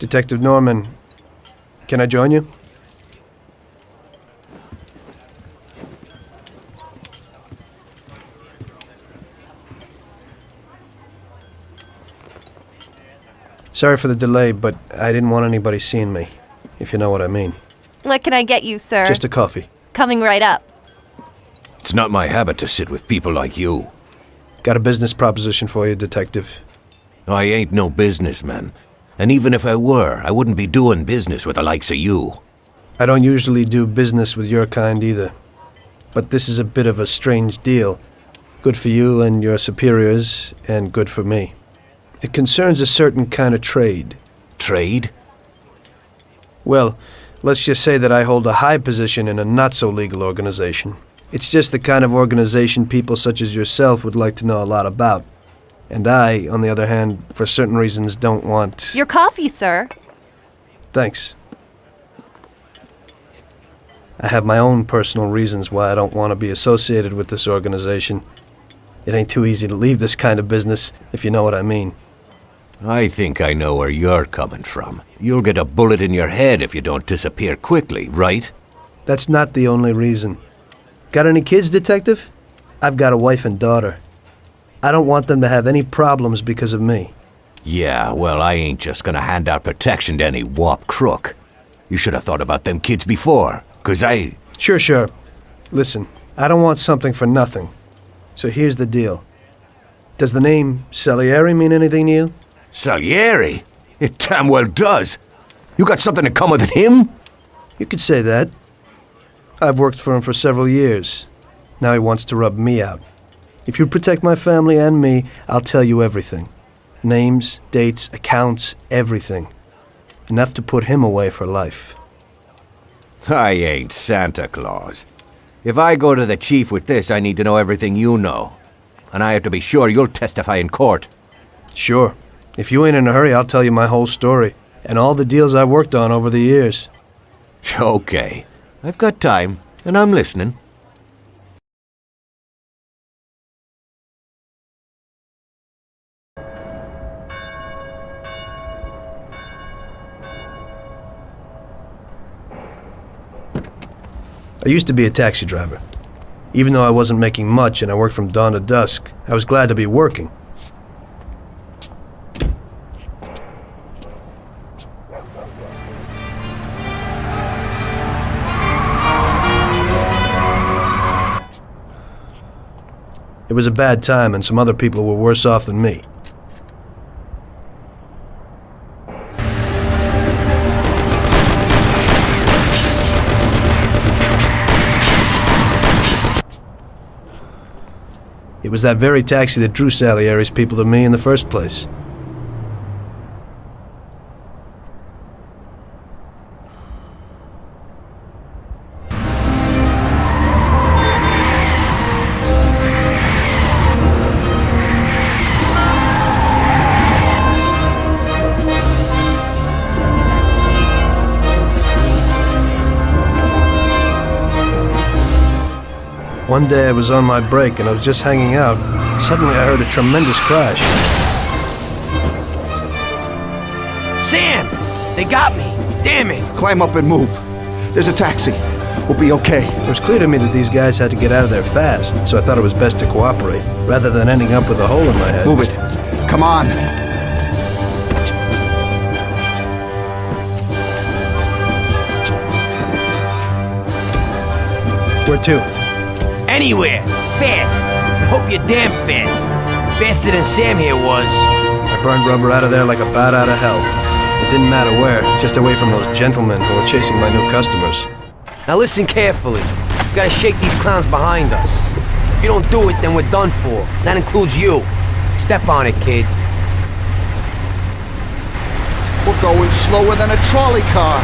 Detective Norman, can I join you? Sorry for the delay, but I didn't want anybody seeing me, if you know what I mean. What can I get you, sir? Just a coffee. Coming right up. It's not my habit to sit with people like you. Got a business proposition for you, Detective. I ain't no businessman. And even if I were, I wouldn't be doing business with the likes of you. I don't usually do business with your kind either. But this is a bit of a strange deal. Good for you and your superiors, and good for me. It concerns a certain kind of trade. Trade? Well, let's just say that I hold a high position in a not-so-legal organization. It's just the kind of organization people such as yourself would like to know a lot about. And I, on the other hand, for certain reasons, don't want... Your coffee, sir. Thanks. I have my own personal reasons why I don't want to be associated with this organization. It ain't too easy to leave this kind of business, if you know what I mean. I think I know where you're coming from. You'll get a bullet in your head if you don't disappear quickly, right? That's not the only reason. Got any kids, Detective? I've got a wife and daughter. I don't want them to have any problems because of me. Yeah, well, I ain't just gonna hand out protection to any wop crook. You should have thought about them kids before, 'cause I... Sure. Listen, I don't want something for nothing. So here's the deal. Does the name Salieri mean anything to you? Salieri? It damn well does. You got something in common with him? You could say that. I've worked for him for several years. Now he wants to rub me out. If you protect my family and me, I'll tell you everything. Names, dates, accounts, everything. Enough to put him away for life. I ain't Santa Claus. If I go to the chief with this, I need to know everything you know. And I have to be sure you'll testify in court. Sure. If you ain't in a hurry, I'll tell you my whole story. And all the deals I've worked on over the years. Okay. I've got time, and I'm listening. I used to be a taxi driver. Even though I wasn't making much and I worked from dawn to dusk, I was glad to be working. It was a bad time and some other people were worse off than me. It was that very taxi that drew Salieri's people to me in the first place. One day I was on my break and I was just hanging out. Suddenly I heard a tremendous crash. Sam! They got me! Damn it! Climb up and move. There's a taxi. We'll be okay. It was clear to me that these guys had to get out of there fast, so I thought it was best to cooperate, rather than ending up with a hole in my head. Move it. Come on. Where to? Anywhere! Fast! Hope you're damn fast! Faster than Sam here was. I burned rubber out of there like a bat out of hell. It didn't matter where, just away from those gentlemen who were chasing my new customers. Now listen carefully. We gotta shake these clowns behind us. If you don't do it, then we're done for. That includes you. Step on it, kid. We're going slower than a trolley car.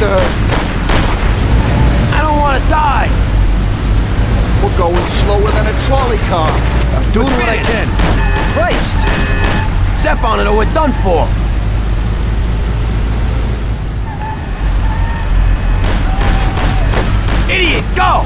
Faster! I don't want to die! We're going slower than a trolley car. I'm doing what I finished. can. Christ! Step on it or we're done for! Idiot, go!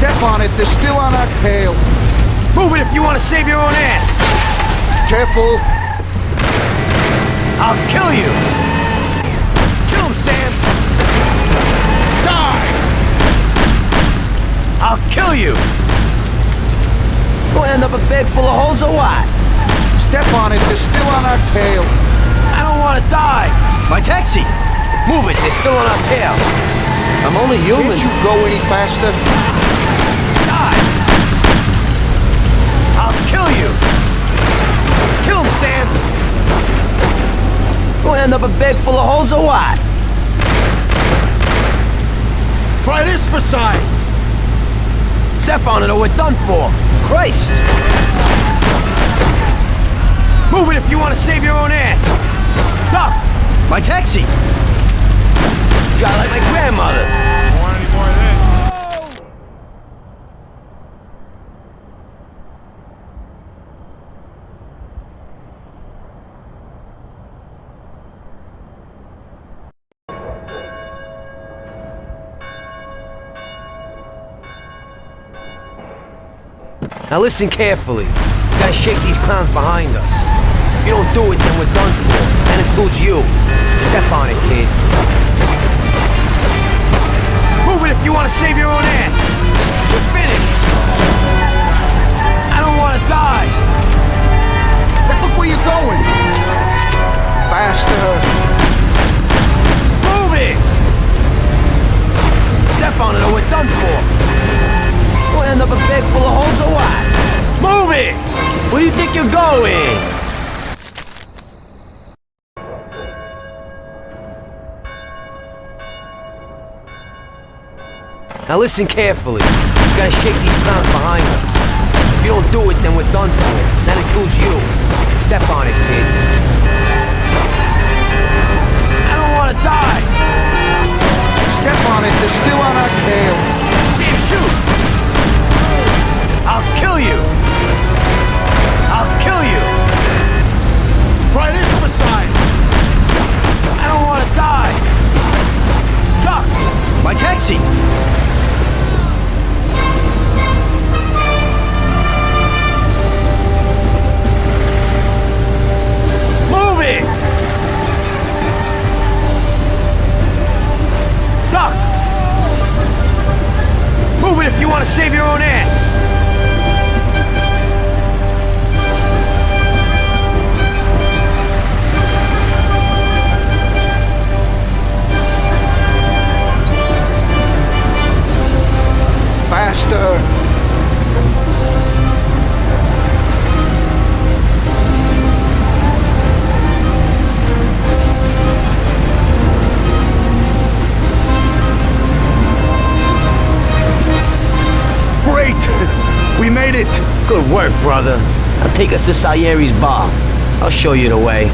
Step on it, they're still on our tail. Move it if you want to save your own ass! Careful. I'll kill you! Kill him, Sam! Die! I'll kill you! Gonna end up a bag full of holes or what? Step on it, they're still on our tail. I don't want to die! My taxi! Move it, they're still on our tail! I'm only human. Can't you go any faster? Die! I'll kill you! Kill him, Sam! Gonna end up a bag full of holes or what? Try this for size. Step on it or we're done for! Christ! Move it if you want to save your own ass! Duck! My taxi! Try like my grandmother! Want any more of this? Now listen carefully. We gotta shake these clowns behind us. If you don't do it, then we're done for. That includes you. Step on it, kid. Move it if you want to save your own ass. We're finished. I don't want to die. Hey, look where you're going. Faster. Move it. Step on it or we're done for. We'll end up a bag full of holes or what? Move it! Where do you think you're going? Now listen carefully. We gotta shake these clowns behind us. If you don't do it, then we're done for. That includes you. Step on it, kid. I don't wanna die! Step on it, they're still on our tail. Sam, shoot! I'll kill you! I'll kill you! Try this for size. I don't want to die! Duck! My taxi! Move it! Duck! Move it if you want to save your own ass! Faster. Great! We made it! Good work, brother. Now take us to Salieri's bar. I'll show you the way.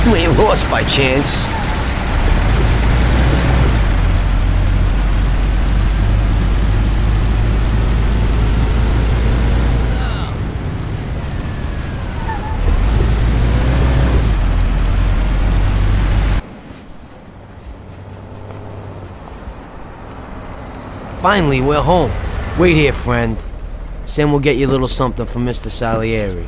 You ain't lost by chance. Finally, we're home. Wait here, friend. Sam will get you a little something from Mr. Salieri.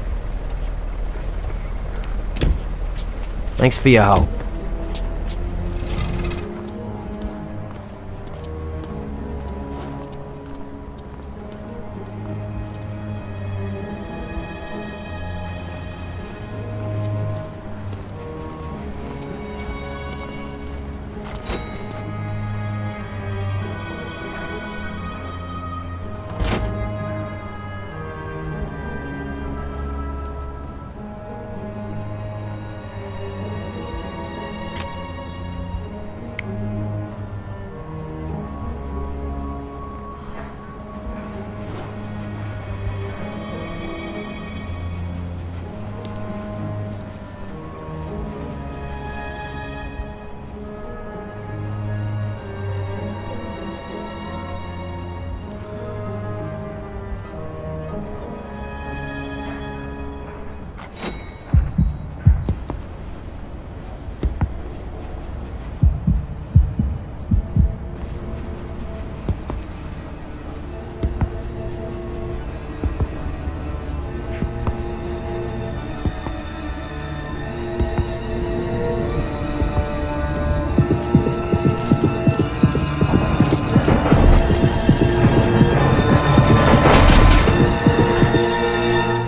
Thanks for your help.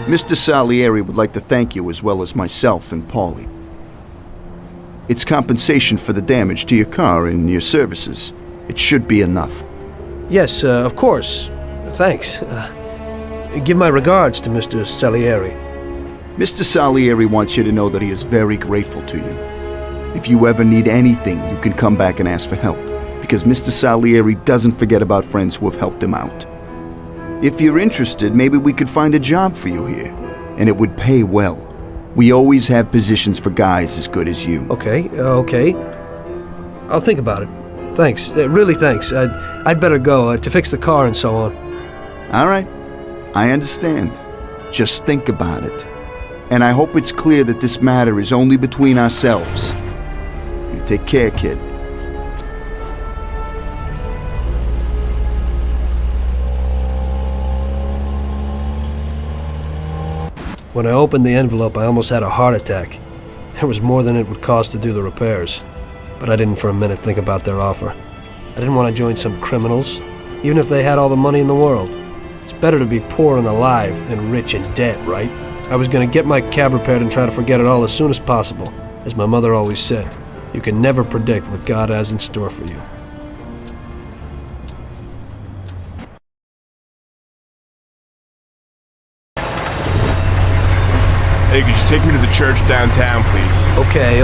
Mr. Salieri would like to thank you as well as myself and Paulie. It's compensation for the damage to your car and your services. It should be enough. Yes, of course. Thanks. Give my regards to Mr. Salieri. Mr. Salieri wants you to know that he is very grateful to you. If you ever need anything, you can come back and ask for help, because Mr. Salieri doesn't forget about friends who have helped him out. If you're interested, maybe we could find a job for you here, and it would pay well. We always have positions for guys as good as you. Okay. I'll think about it. Thanks. Really thanks. I'd better go to fix the car and so on. All right. I understand. Just think about it. And I hope it's clear that this matter is only between ourselves. You take care, kid. When I opened the envelope, I almost had a heart attack. There was more than it would cost to do the repairs. But I didn't for a minute think about their offer. I didn't want to join some criminals, even if they had all the money in the world. It's better to be poor and alive than rich and dead, right? I was going to get my cab repaired and try to forget it all as soon as possible. As my mother always said, you can never predict what God has in store for you. Hey, could you take me to the church downtown, please? Okay.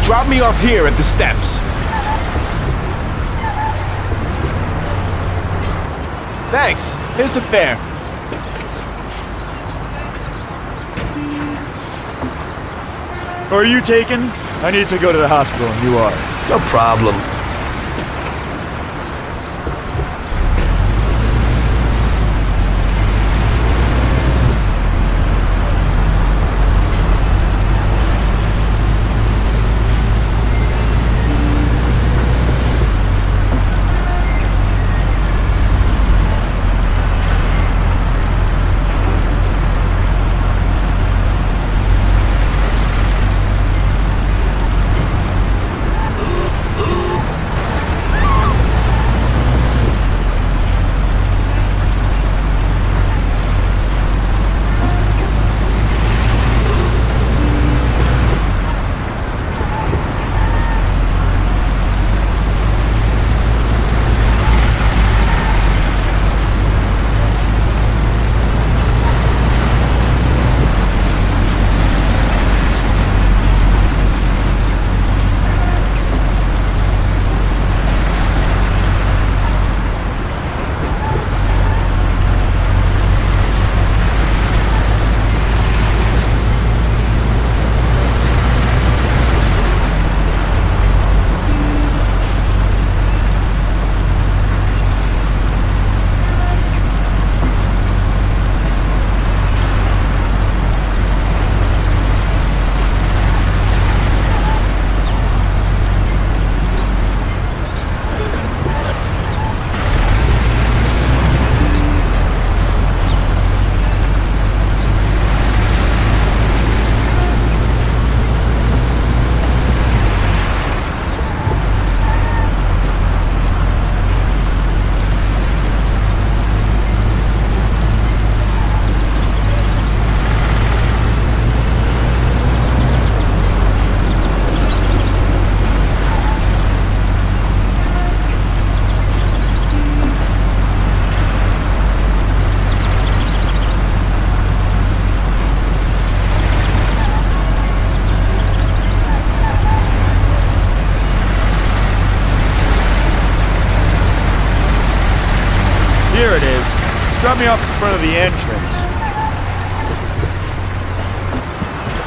Drop me off here at the steps. Thanks. Here's the fare. Are you taken? I need to go to the hospital and you are. No problem. Here it is. Drop me off in front of the entrance.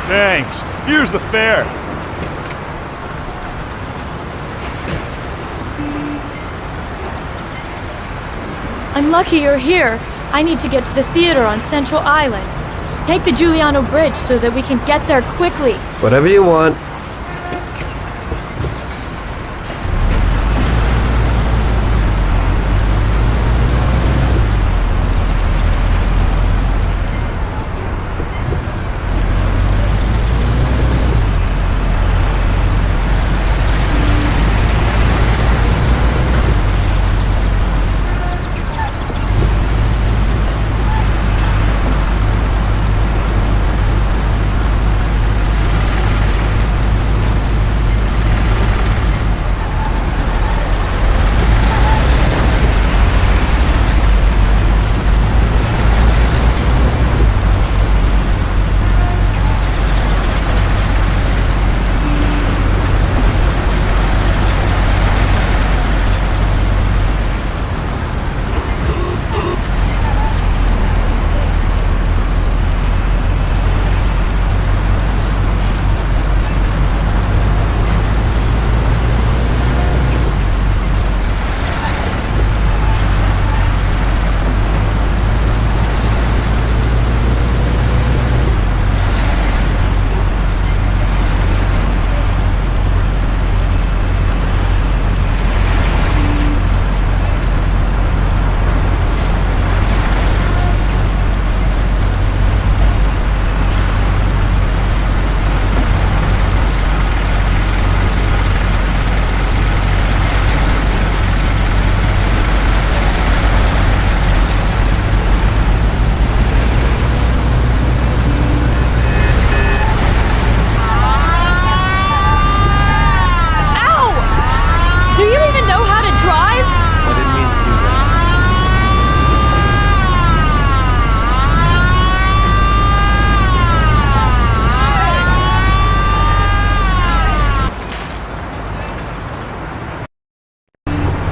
Thanks. Here's the fare. I'm lucky you're here. I need to get to the theater on Central Island. Take the Giuliano Bridge so that we can get there quickly. Whatever you want.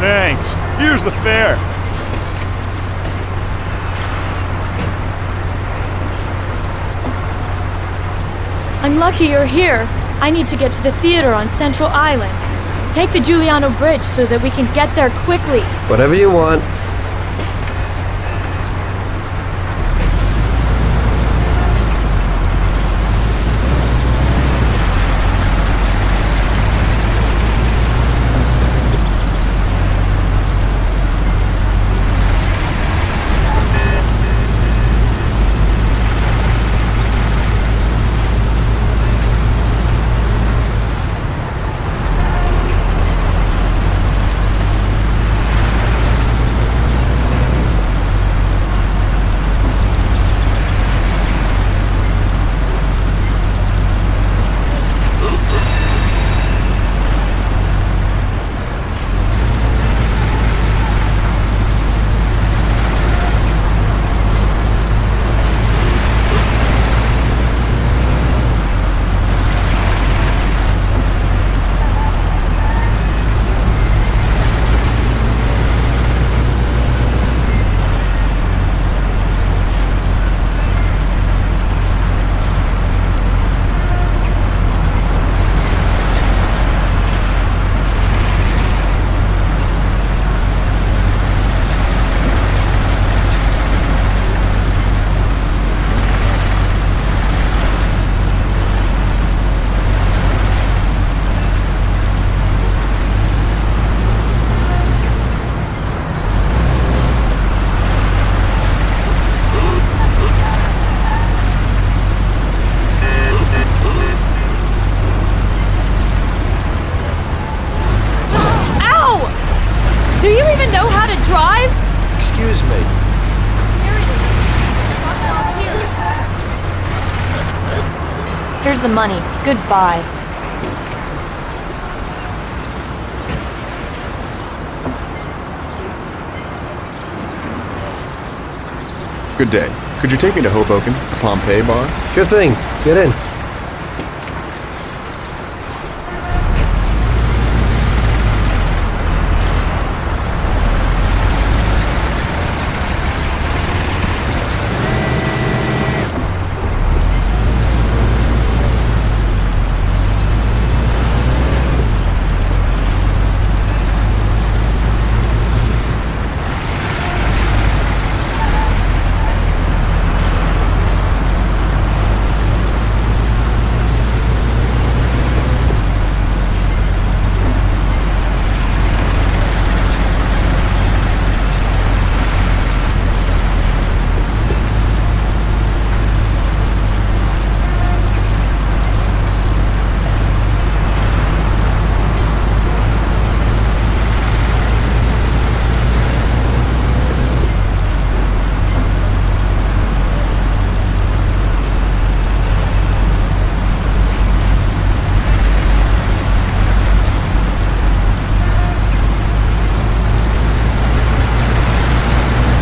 Thanks. Here's the fare. I'm lucky you're here. I need to get to the theater on Central Island. Take the Giuliano Bridge so that we can get there quickly. Whatever you want. Do you even know how to drive? Excuse me. Here it is. Drop it off here. Here's the money. Goodbye. Good day. Could you take me to Hoboken, the Pompeii bar? Sure thing. Get in.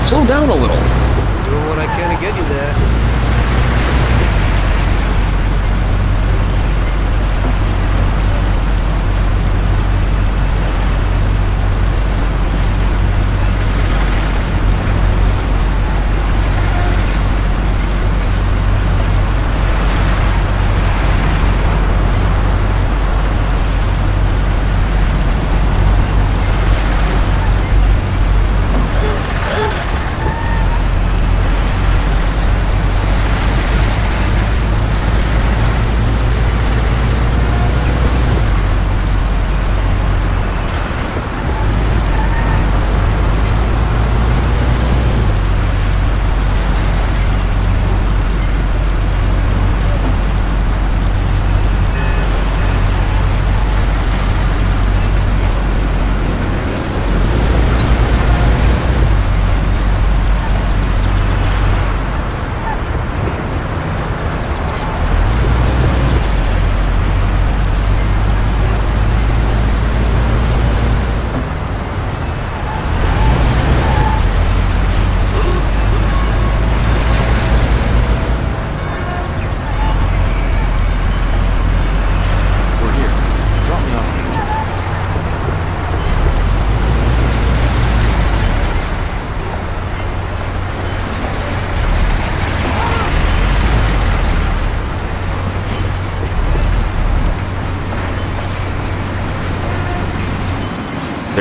Slow down a little. Doing what I can to get you there.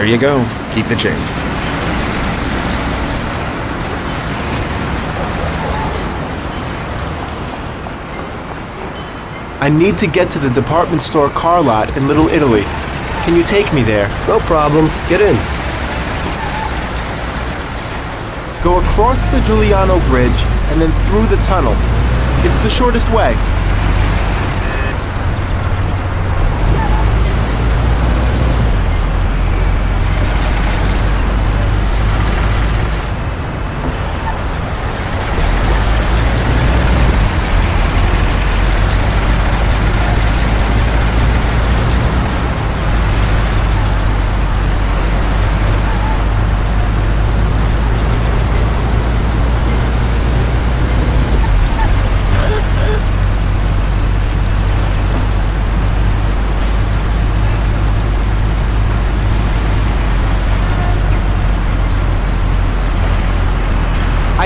you go. Keep the change. I need to get to the department store car lot in Little Italy. Can you take me there? No problem. Get in. Go across the Giuliano Bridge and then through the tunnel. It's the shortest way.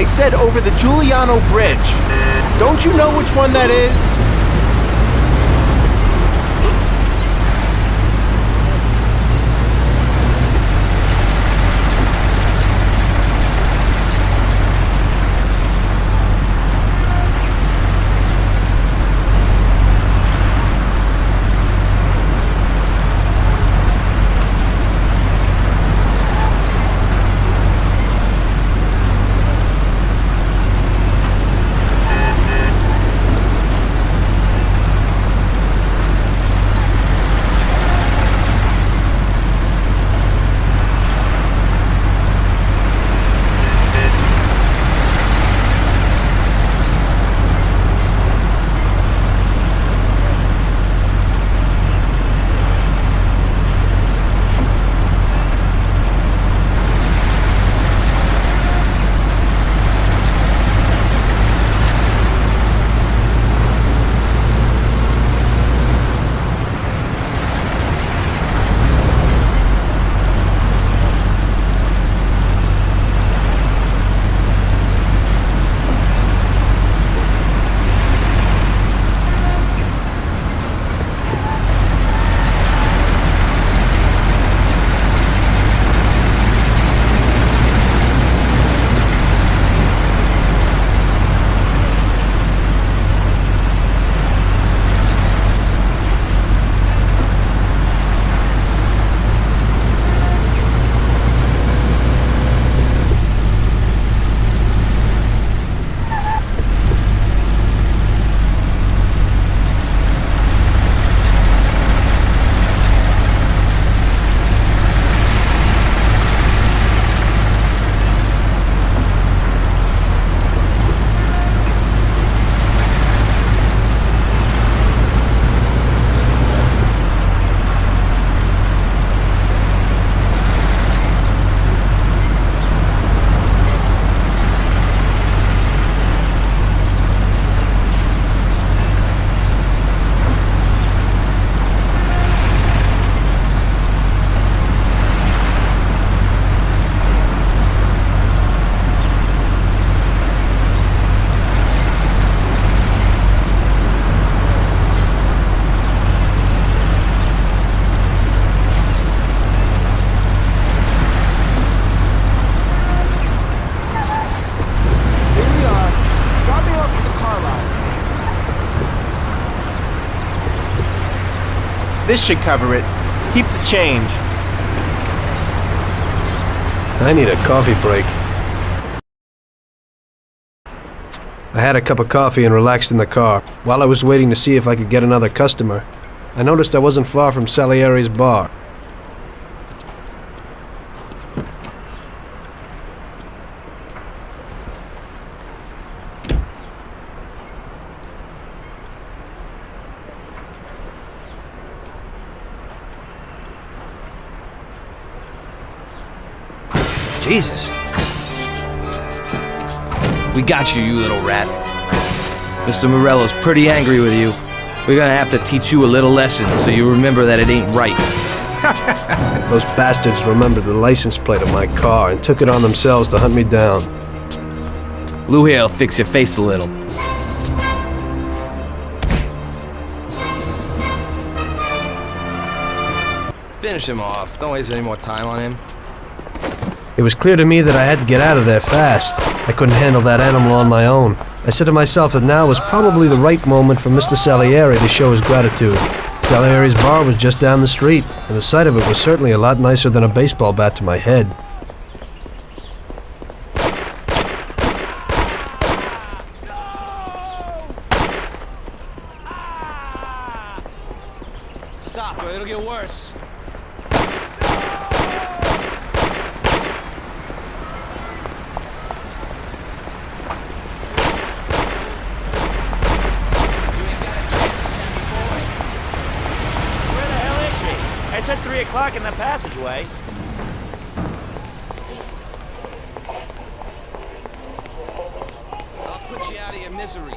I said over the Giuliano Bridge. Don't you know which one that is? This should cover it. Keep the change. I need a coffee break. I had a cup of coffee and relaxed in the car. While I was waiting to see if I could get another customer, I noticed I wasn't far from Salieri's bar. Jesus. We got you, you little rat. Mr. Morello's pretty angry with you. We're gonna have to teach you a little lesson so you remember that it ain't right. Those bastards remembered the license plate of my car and took it on themselves to hunt me down. Lou here'll fix your face a little. Finish him off. Don't waste any more time on him. It was clear to me that I had to get out of there fast. I couldn't handle that animal on my own. I said to myself that now was probably the right moment for Mr. Salieri to show his gratitude. Salieri's bar was just down the street, and the sight of it was certainly a lot nicer than a baseball bat to my head. Stop, or it'll get worse. I said 3 o'clock in the passageway. I'll put you out of your misery.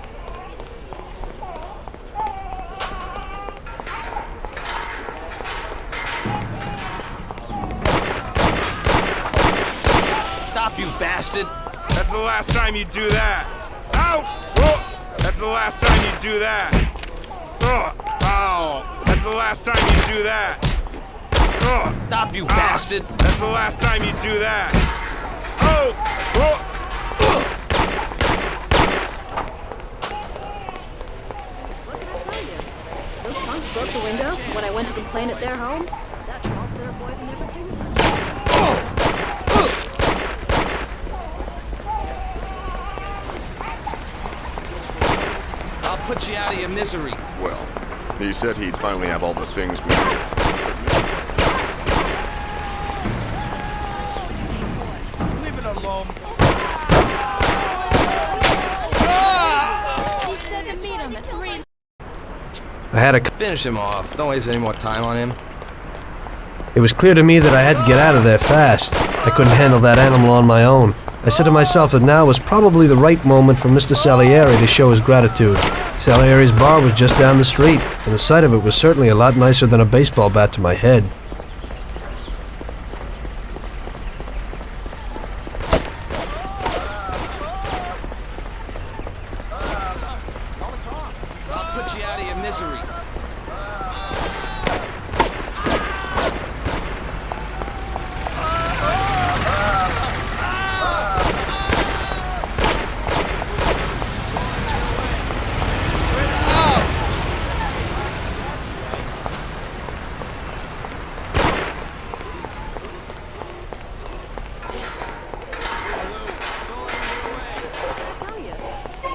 Stop, you bastard! That's the last time you do that. Ow! Whoa! That's the last time you do that. Oh! Ow! That's the last time you do that. Oh! Stop, you bastard! That's the last time you do that. Oh! Whoa! What can I tell you? Those punks broke the window when I went to complain at their home. That trumps their boys never do such. I'll put you out of your misery. Well, he said he'd finally have all the things we needed. Leave it alone. He said to meet him at 3. I had a... Finish him off. Don't waste any more time on him. It was clear to me that I had to get out of there fast. I couldn't handle that animal on my own. I said to myself that now was probably the right moment for Mr. Salieri to show his gratitude. Salieri's bar was just down the street, and the sight of it was certainly a lot nicer than a baseball bat to my head. I'll put you out of your misery.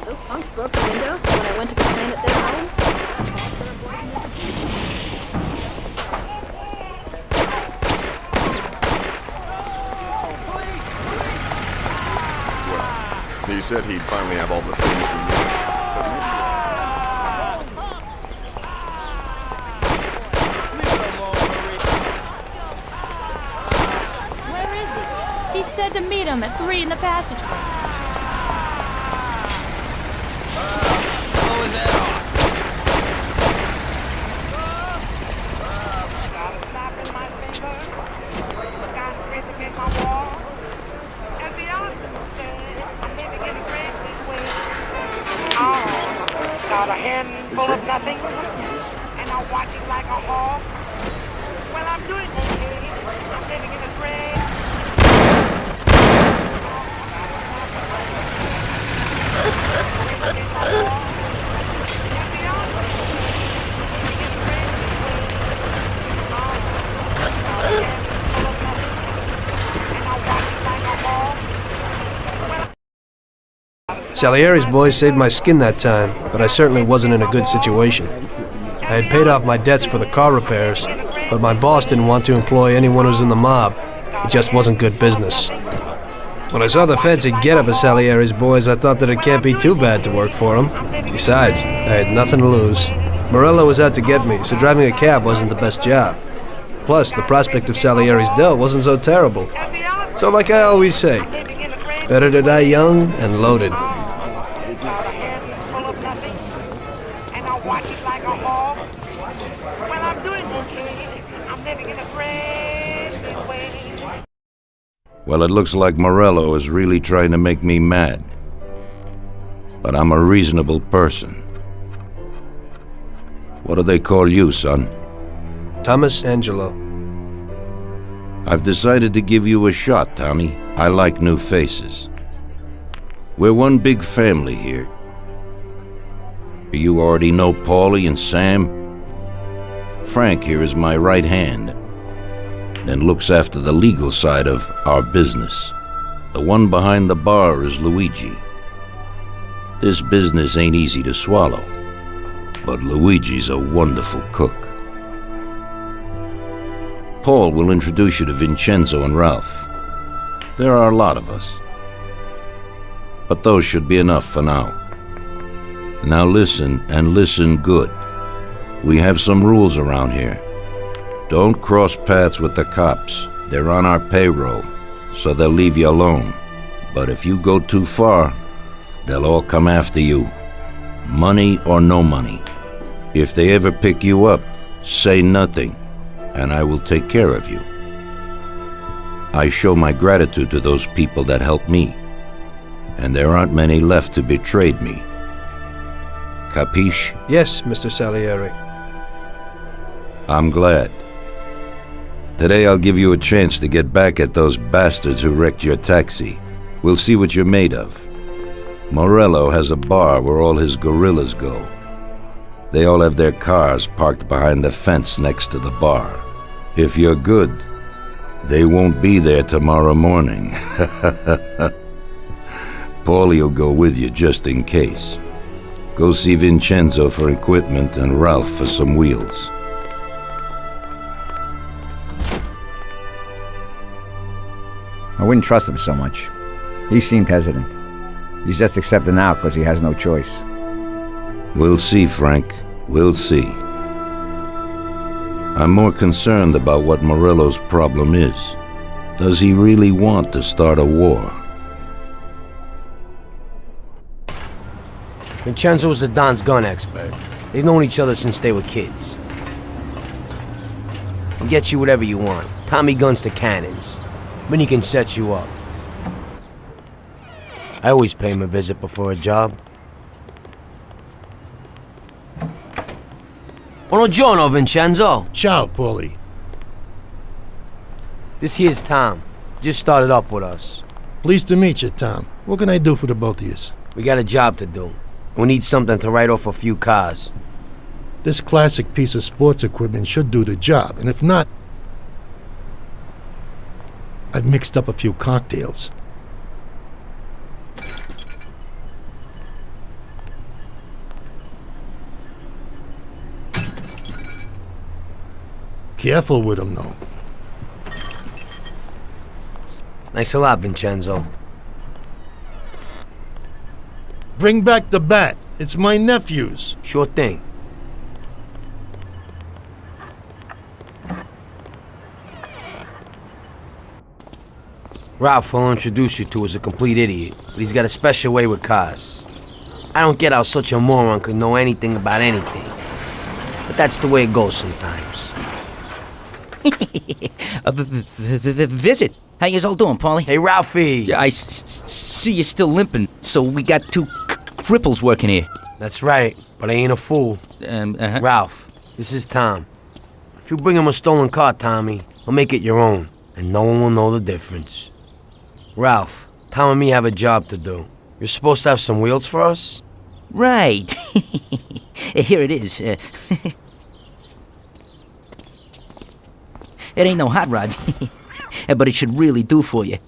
Those punks broke the window when I went to complain at their home. That trumps their boys never do Well, he said he'd finally have all the things we needed. Where is he? He said to meet him at 3 in the passageway. Blow his head off. Got a handful of nothing, and I watch it like a hawk. Well, I'm doing okay. I'm living in a great. Salieri's boys saved my skin that time, but I certainly wasn't in a good situation. I had paid off my debts for the car repairs, but my boss didn't want to employ anyone who was in the mob. It just wasn't good business. When I saw the fancy getup of Salieri's boys, I thought that it can't be too bad to work for him. Besides, I had nothing to lose. Morello was out to get me, so driving a cab wasn't the best job. Plus, the prospect of Salieri's dough wasn't so terrible. So like I always say, better to die young and loaded. Well, it looks like Morello is really trying to make me mad. But I'm a reasonable person. What do they call you, son? Thomas Angelo. I've decided to give you a shot, Tommy. I like new faces. We're one big family here. You already know Paulie and Sam. Frank here is my right hand and looks after the legal side of our business. The one behind the bar is Luigi. This business ain't easy to swallow, but Luigi's a wonderful cook. Paul will introduce you to Vincenzo and Ralph. There are a lot of us, but those should be enough for now. Now listen, and listen good. We have some rules around here. Don't cross paths with the cops. They're on our payroll, so they'll leave you alone. But if you go too far, they'll all come after you. Money or no money. If they ever pick you up, say nothing, and I will take care of you. I show my gratitude to those people that helped me, and there aren't many left who betrayed me. Capiche? Yes, Mr. Salieri. I'm glad. Today I'll give you a chance to get back at those bastards who wrecked your taxi. We'll see what you're made of. Morello has a bar where all his gorillas go. They all have their cars parked behind the fence next to the bar. If you're good, they won't be there tomorrow morning. Paulie'll go with you just in case. Go see Vincenzo for equipment and Ralph for some wheels. I wouldn't trust him so much. He seemed hesitant. He's just accepting now because he has no choice. We'll see, Frank. We'll see. I'm more concerned about what Morello's problem is. Does he really want to start a war? Vincenzo is the Don's gun expert. They've known each other since they were kids. He'll get you whatever you want. Tommy guns to cannons. Then he can set you up. I always pay him a visit before a job. Buongiorno, Vincenzo. Ciao, Paulie. This here's Tom. Just started up with us. Pleased to meet you, Tom. What can I do for the both of you? We got a job to do. We need something to write off a few cars. This classic piece of sports equipment should do the job, and if not, I've mixed up a few cocktails. Careful with them, though. Thanks a lot, Vincenzo. Bring back the bat. It's my nephew's. Sure thing. Ralph, I'll introduce you to, is a complete idiot, but he's got a special way with cars. I don't get how such a moron could know anything about anything. But that's the way it goes sometimes. Visit. How you all doing, Paulie? Hey, Ralphie. I see you're still limping, so we got two cripples working here. That's right, but I ain't a fool. Ralph, this is Tom. If you bring him a stolen car, Tommy, I'll make it your own, and no one will know the difference. Ralph, Tom and me have a job to do. You're supposed to have some wheels for us? Right. Here it is. It ain't no hot rod, but it should really do for you.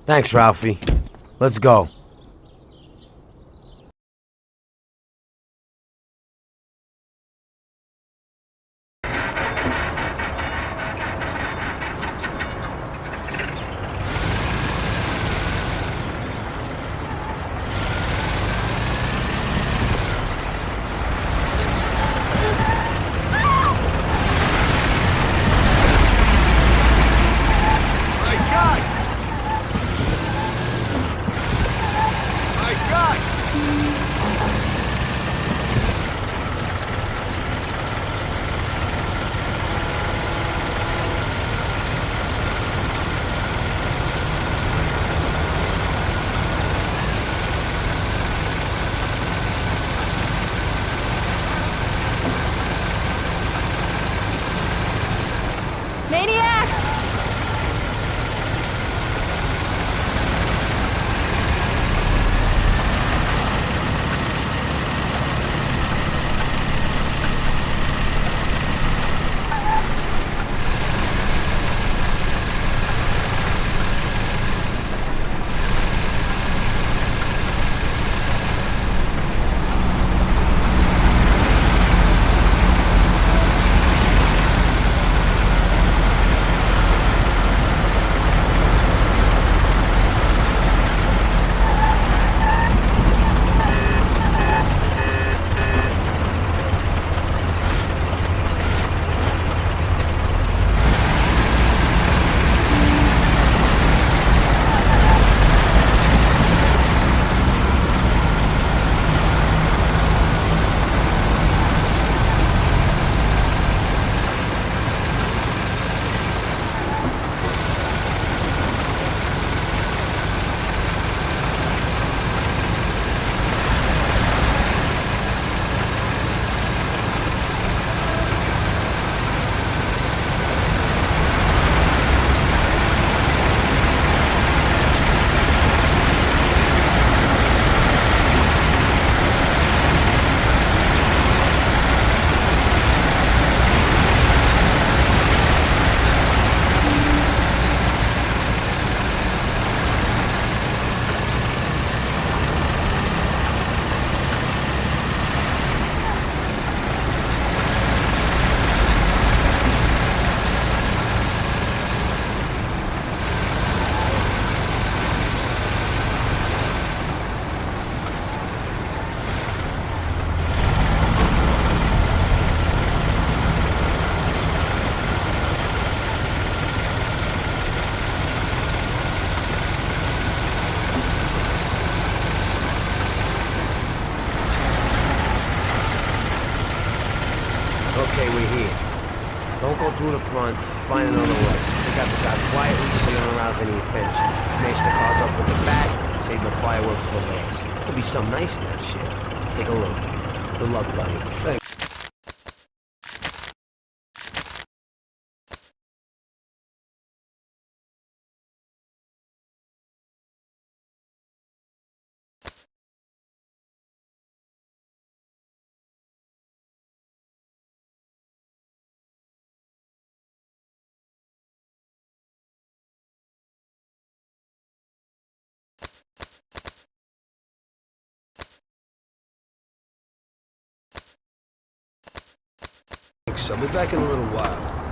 Thanks, Ralphie. Let's go. Okay, we're here. Don't go through the front. Find another way. Take out the guy quietly so you don't arouse any attention. Smash the cars up with the back and save the fireworks for last. Could be something nice in that shit. Take a look. Good luck, buddy. Thanks. I'll be back in a little while.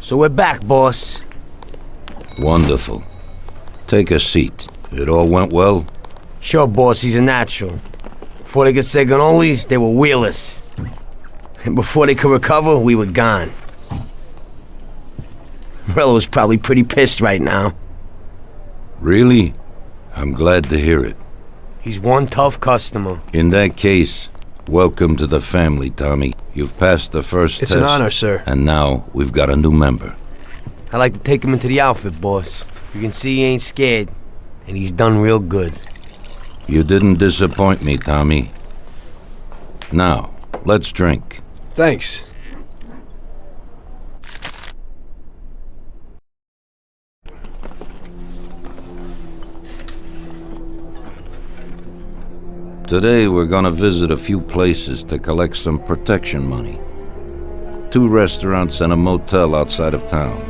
So we're back, boss. Wonderful. Take a seat. It all went well? Sure, boss, he's a natural. Before they could say cannolis, they were wheelers. And before they could recover, we were gone. Morello's probably pretty pissed right now. Really? I'm glad to hear it. He's one tough customer. In that case, welcome to the family, Tommy. You've passed the first test. It's an honor, sir. And now we've got a new member. I like to take him into the outfit, boss. You can see he ain't scared, and he's done real good. You didn't disappoint me, Tommy. Now, let's drink. Thanks. Today we're gonna visit a few places to collect some protection money. 2 restaurants and a motel outside of town.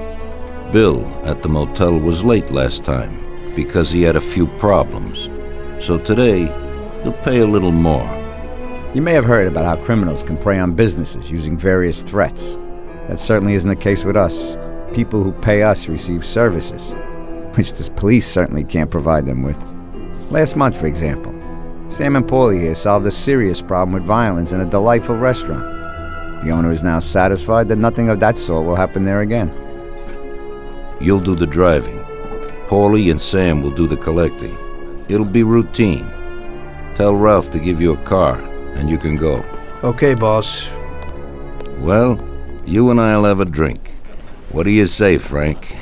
Bill at the motel was late last time because he had a few problems. So today, he'll pay a little more. You may have heard about how criminals can prey on businesses using various threats. That certainly isn't the case with us. People who pay us receive services, which the police certainly can't provide them with. Last month, for example, Sam and Paulie here solved a serious problem with violence in a delightful restaurant. The owner is now satisfied that nothing of that sort will happen there again. You'll do the driving. Paulie and Sam will do the collecting. It'll be routine. Tell Ralph to give you a car, and you can go. Okay, boss. Well, you and I'll have a drink. What do you say, Frank?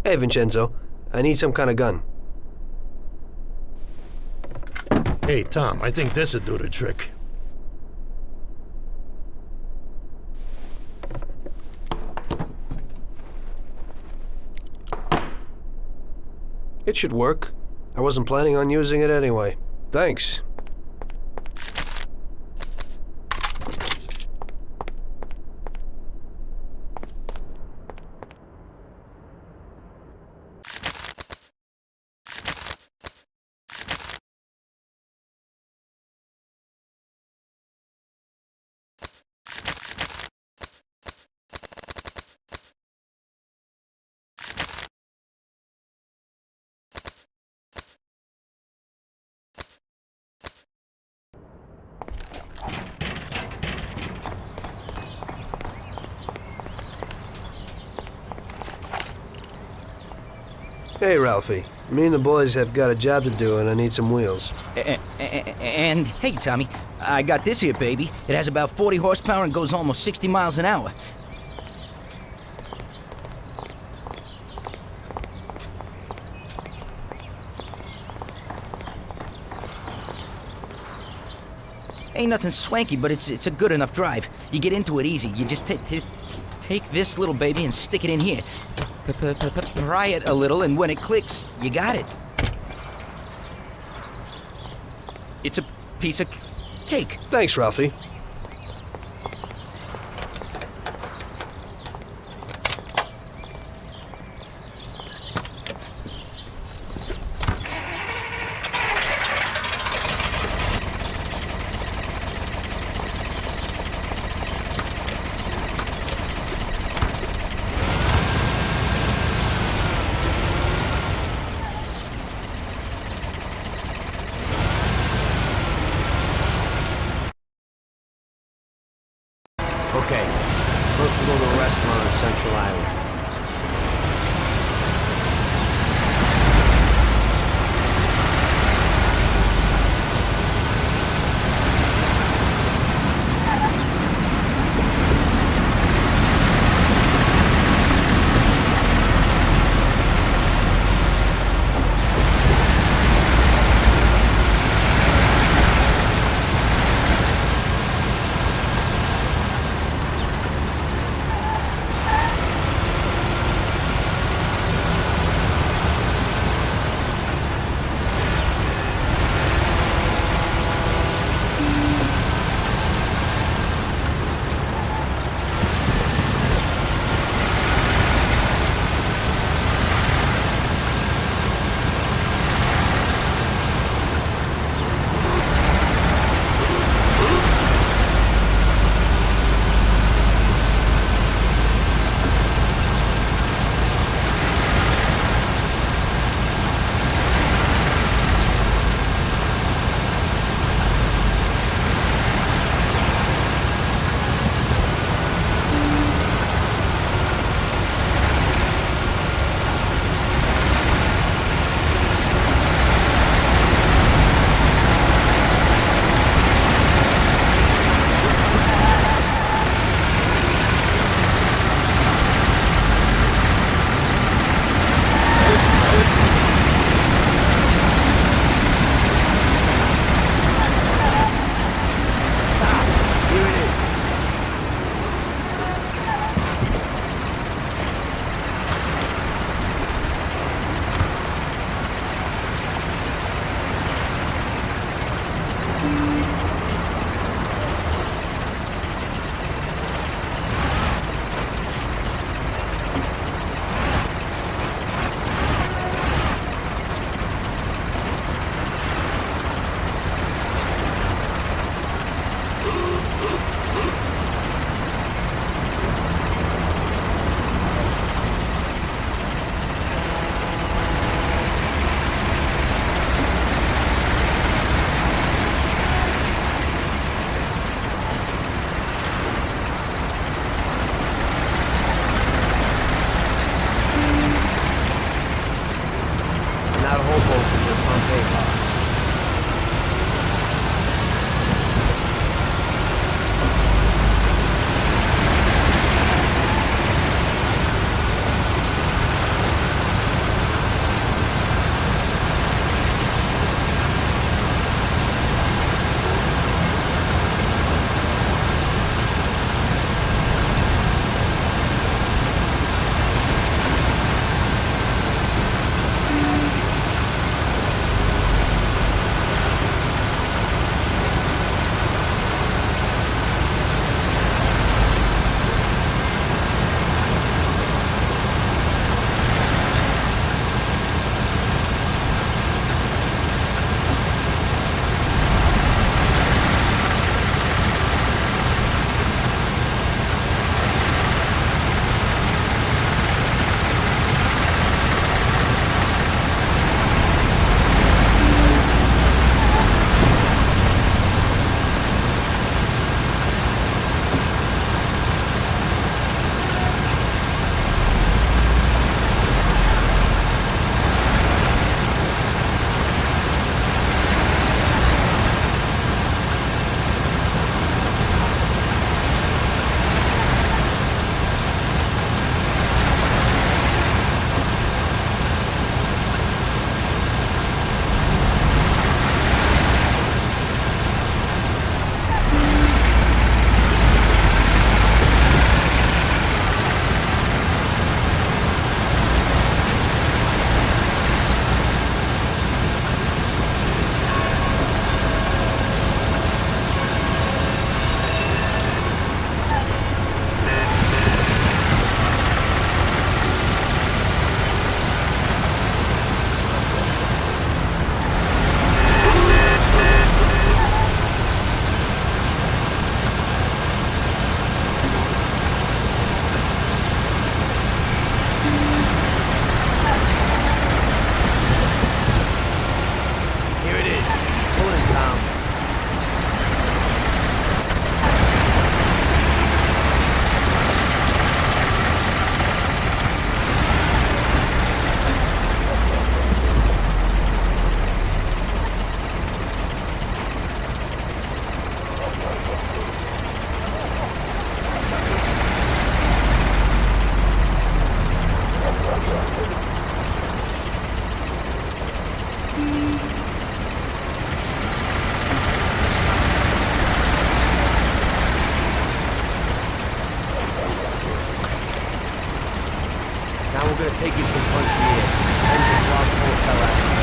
Hey, Vincenzo. I need some kind of gun. Hey, Tom, I think this'll do the trick. It should work. I wasn't planning on using it anyway. Thanks. Hey, Ralphie. Me and the boys have got a job to do, and I need some wheels. And, hey, Tommy, I got this here, baby. It has about 40 horsepower and goes almost 60 miles an hour. Ain't nothing swanky, but it's a good enough drive. You get into it easy. You just take this little baby and stick it in here. Pry it a little, and when it clicks, you got it. It's a piece of cake. Thanks, Ralphie. Okay, supposed to go to a restaurant on Central Island. could have taken some country air. And the Bronx Hotel out.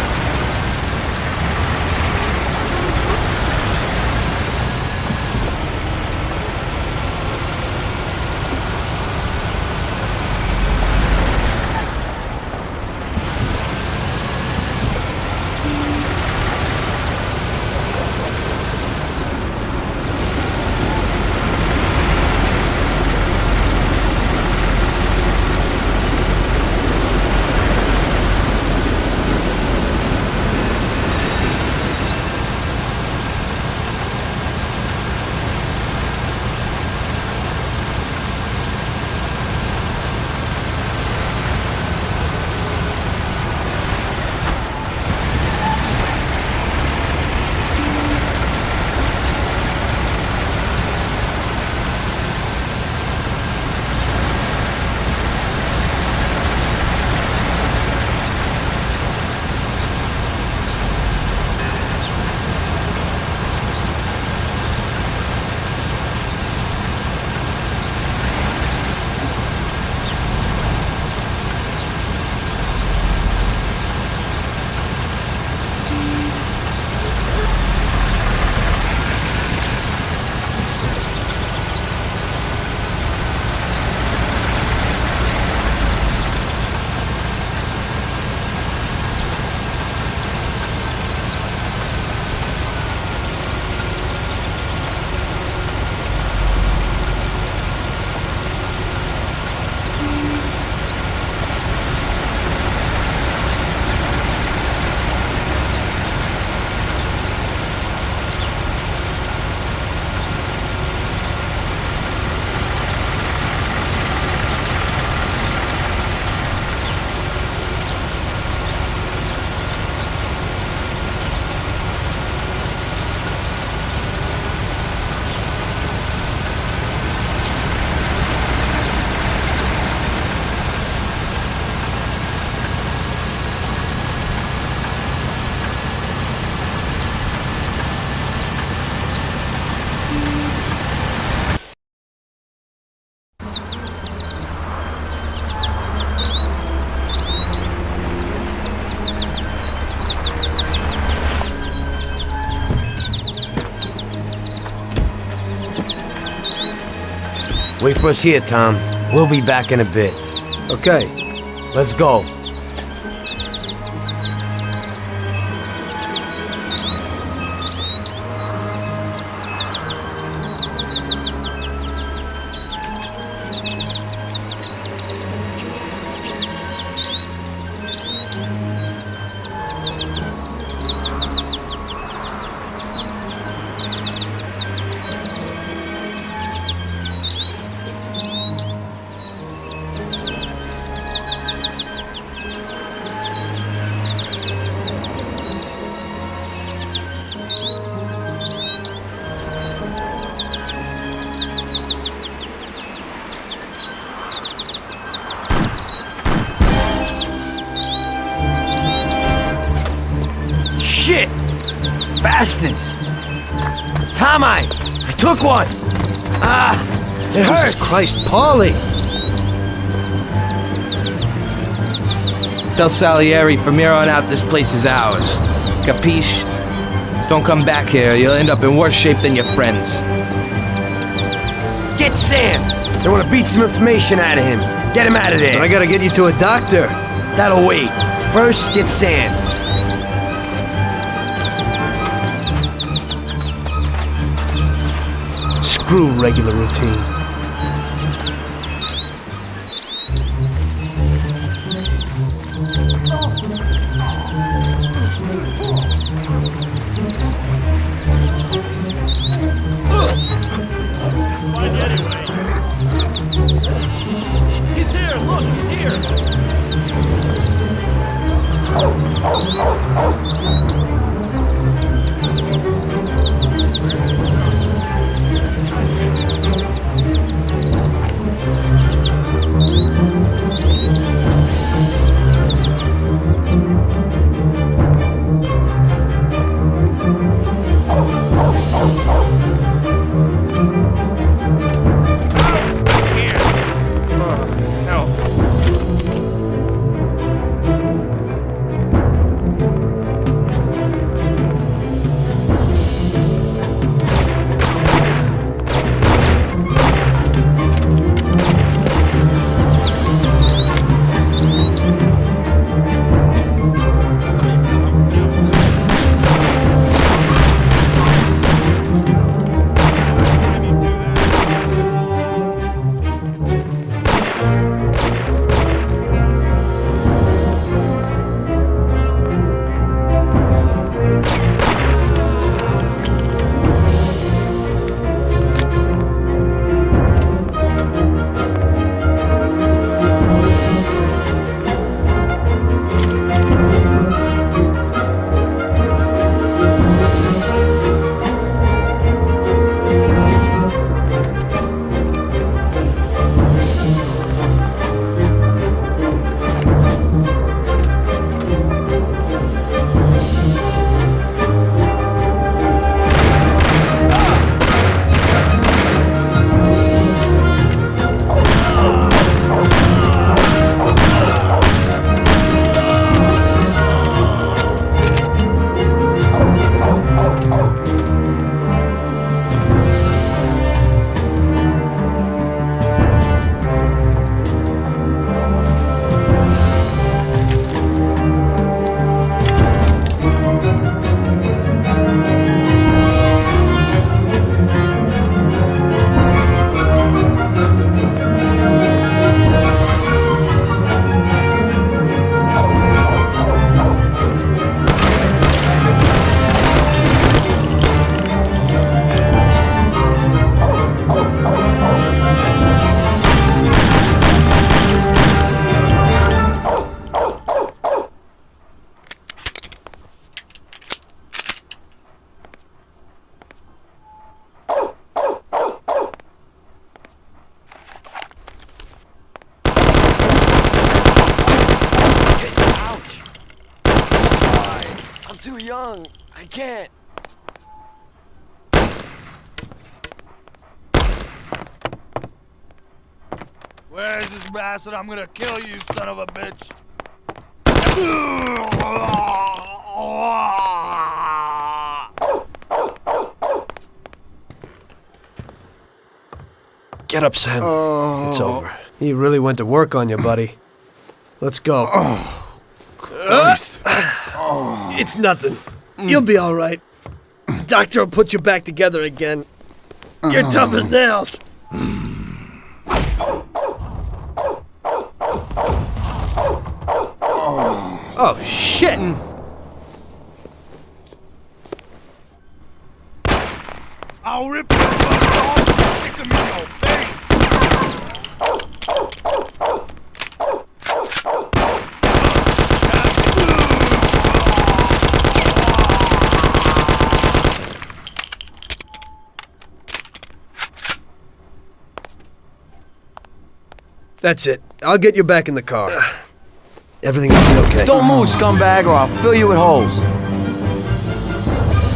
Wait for us here, Tom. We'll be back in a bit. Okay. Let's go. Shit! Bastards! Tom, I took one! Ah! It hurts! Jesus Christ, Paulie! Tell Salieri from here on out this place is ours. Capiche? Don't come back here, you'll end up in worse shape than your friends. Get Sam! They want to beat some information out of him. Get him out of there. But I gotta get you to a doctor. That'll wait. First, get Sam. Screw regular routine. He's here! Look, he's here! tongue. I can't. Where's this bastard? I'm gonna kill you, son of a bitch. Get up, Sam. It's over. He really went to work on you, buddy. Let's go. Christ. It's nothing. You'll be all right. Doctor will put you back together again. You're tough as nails. Oh, shit! I'll rip your butt off, stick 'em in your face. That's it. I'll get you back in the car. Everything will be okay. Don't move, scumbag, or I'll fill you with holes.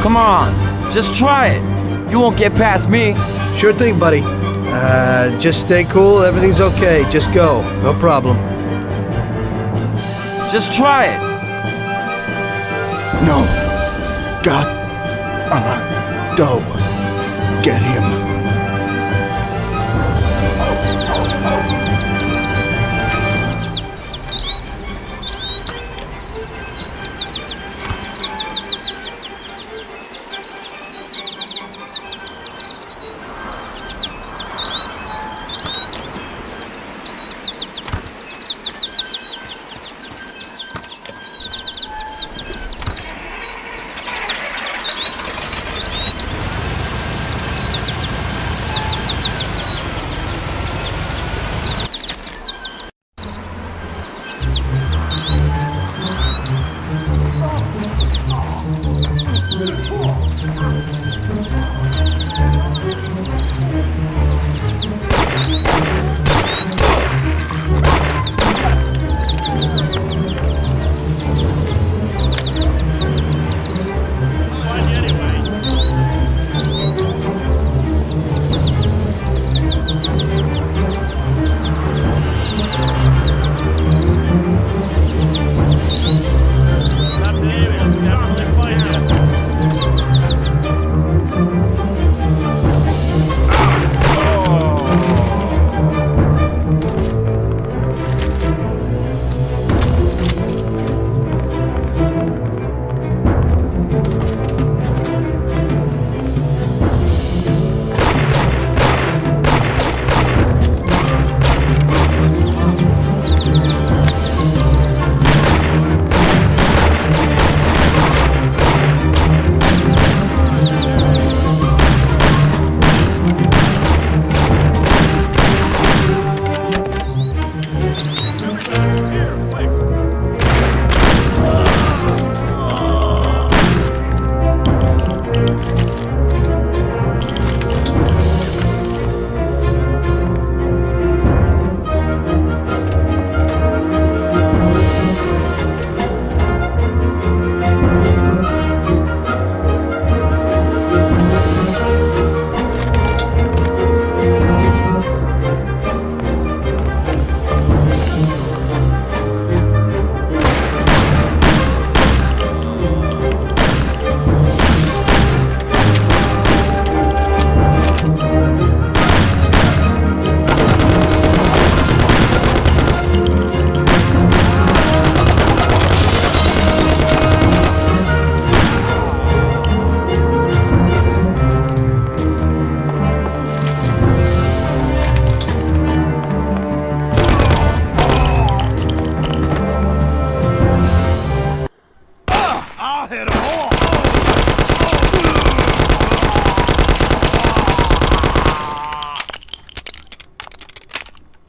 Come on, just try it. You won't get past me. Sure thing, buddy. Just stay cool. Everything's okay. Just go. No problem. Just try it. No. God. Go. Get him.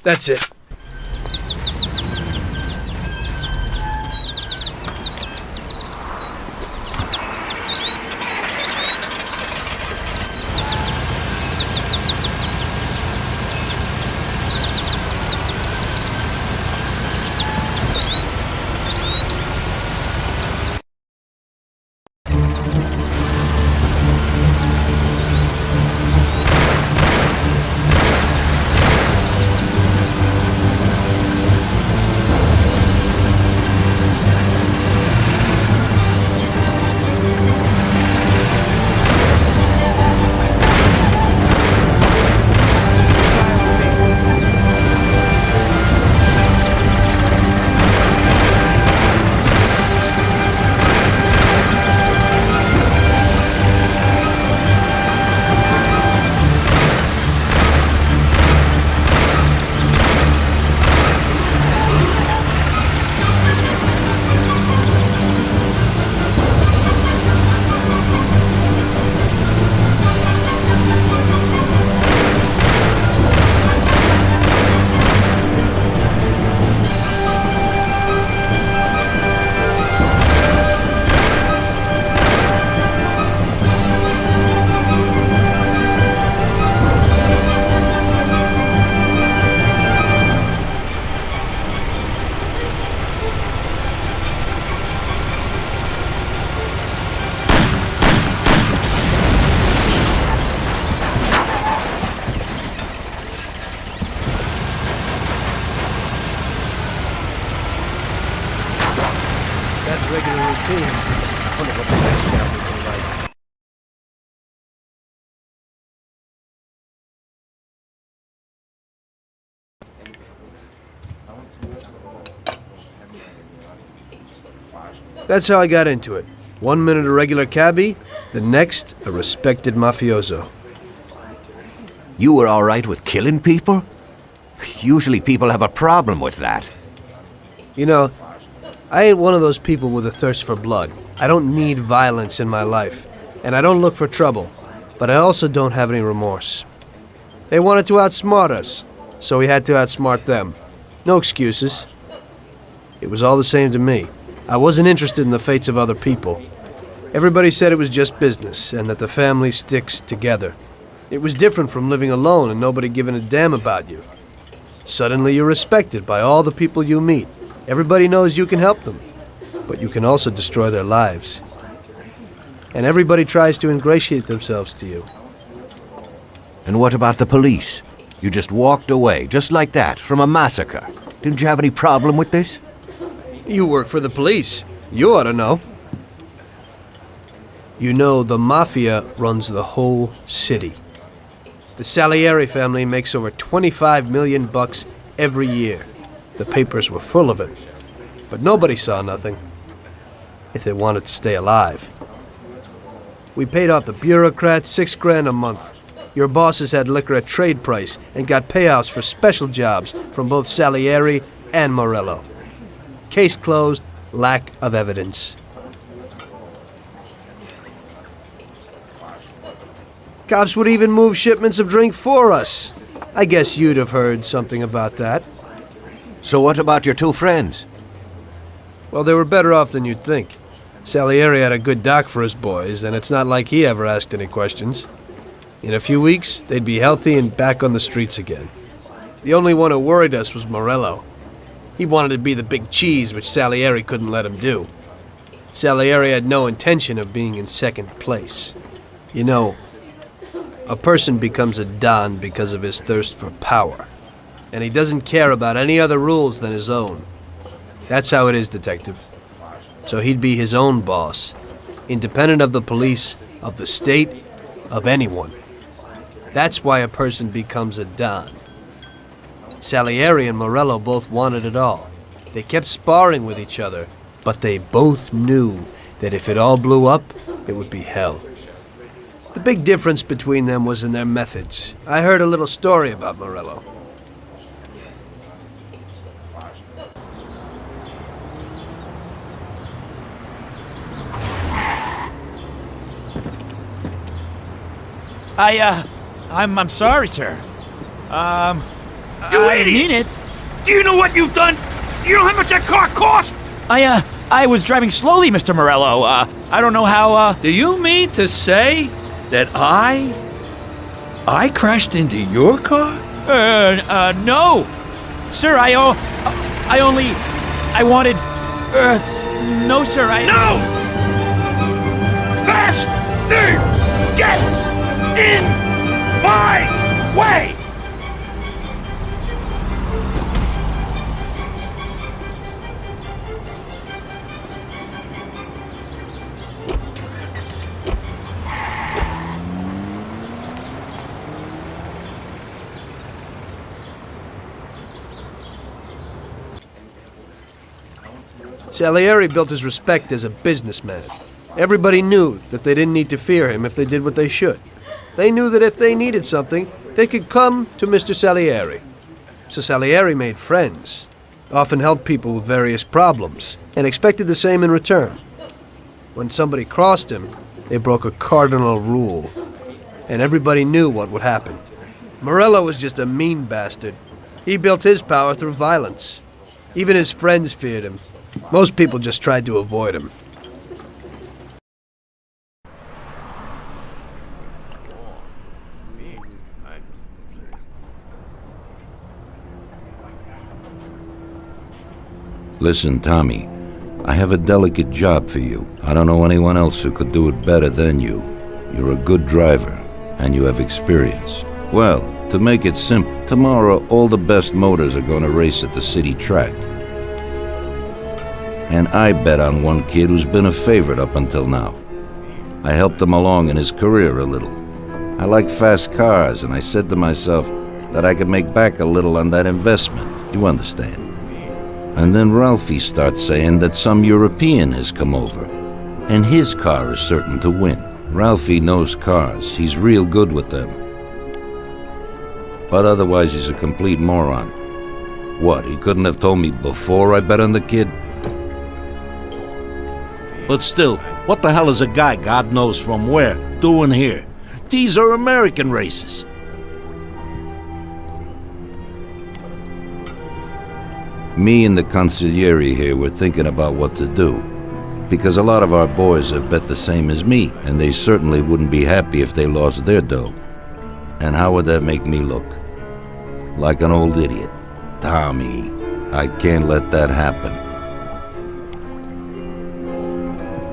That's it. That's regular routine. I wonder what the next guy will be like. That's how I got into it. 1 minute a regular cabbie, the next a respected mafioso. You were all right with killing people? Usually people have a problem with that. You know, I ain't one of those people with a thirst for blood. I don't need violence in my life, and I don't look for trouble, but I also don't have any remorse. They wanted to outsmart us, so we had to outsmart them. No excuses. It was all the same to me. I wasn't interested in the fates of other people. Everybody said it was just business, and that the family sticks together. It was different from living alone and nobody giving a damn about you. Suddenly you're respected by all the people you meet. Everybody knows you can help them, but you can also destroy their lives. And everybody tries to ingratiate themselves to you. And what about the police? You just walked away, just like that, from a massacre. Didn't you have any problem with this? You work for the police. You ought to know. You know, the Mafia runs the whole city. The Salieri family makes over 25 million bucks every year. The papers were full of it. But nobody saw nothing. If they wanted to stay alive. We paid off the bureaucrats $6 grand a month. Your bosses had liquor at trade price and got payouts for special jobs from both Salieri and Morello. Case closed, lack of evidence. Cops would even move shipments of drink for us. I guess you'd have heard something about that. So what about your two friends? Well, they were better off than you'd think. Salieri had a good doc for his boys, and it's not like he ever asked any questions. In a few weeks, they'd be healthy and back on the streets again. The only one who worried us was Morello. He wanted to be the big cheese, which Salieri couldn't let him do. Salieri had no intention of being in second place. You know, a person becomes a Don because of his thirst for power, and he doesn't care about any other rules than his own. That's how it is, Detective. So he'd be his own boss, independent of the police, of the state, of anyone. That's why a person becomes a Don. Salieri and Morello both wanted it all. They kept sparring with each other, but they both knew that if it all blew up, it would be hell. The big difference between them was in their methods. I heard a little story about Morello. I'm sorry, sir. You I idiot! mean it. Do you know what you've done? You know how much that car cost? I was driving slowly, Mr. Morello. I don't know how, Do you mean to say that I crashed into your car? No. Sir, I wanted, no, sir, No! Faster! Get in my way! Salieri built his respect as a businessman. Everybody knew that they didn't need to fear him if they did what they should. They knew that if they needed something, they could come to Mr. Salieri. So Salieri made friends, often helped people with various problems, and expected the same in return. When somebody crossed him, they broke a cardinal rule, and everybody knew what would happen. Morello was just a mean bastard. He built his power through violence. Even his friends feared him. Most people just tried to avoid him. Listen, Tommy, I have a delicate job for you. I don't know anyone else who could do it better than you. You're a good driver, and you have experience. Well, to make it simple, tomorrow all the best motors are going to race at the city track. And I bet on one kid who's been a favorite up until now. I helped him along in his career a little. I like fast cars, and I said to myself that I could make back a little on that investment, you understand. And then Ralphie starts saying that some European has come over, and his car is certain to win. Ralphie knows cars. He's real good with them. But otherwise he's a complete moron. What, he couldn't have told me before I bet on the kid? But still, what the hell is a guy, God knows from where, doing here? These are American races. Me and the consigliere here were thinking about what to do, because a lot of our boys have bet the same as me, and they certainly wouldn't be happy if they lost their dough. And how would that make me look? Like an old idiot. Tommy, I can't let that happen.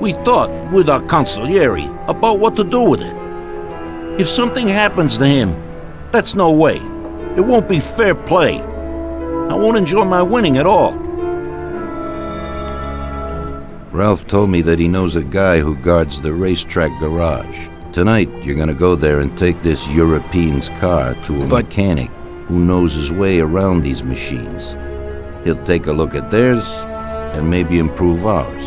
We thought with our consigliere about what to do with it. If something happens to him, that's no way. It won't be fair play. I won't enjoy my winning at all. Ralph told me that he knows a guy who guards the racetrack garage. Tonight, you're gonna go there and take this European's car to a mechanic who knows his way around these machines. He'll take a look at theirs and maybe improve ours.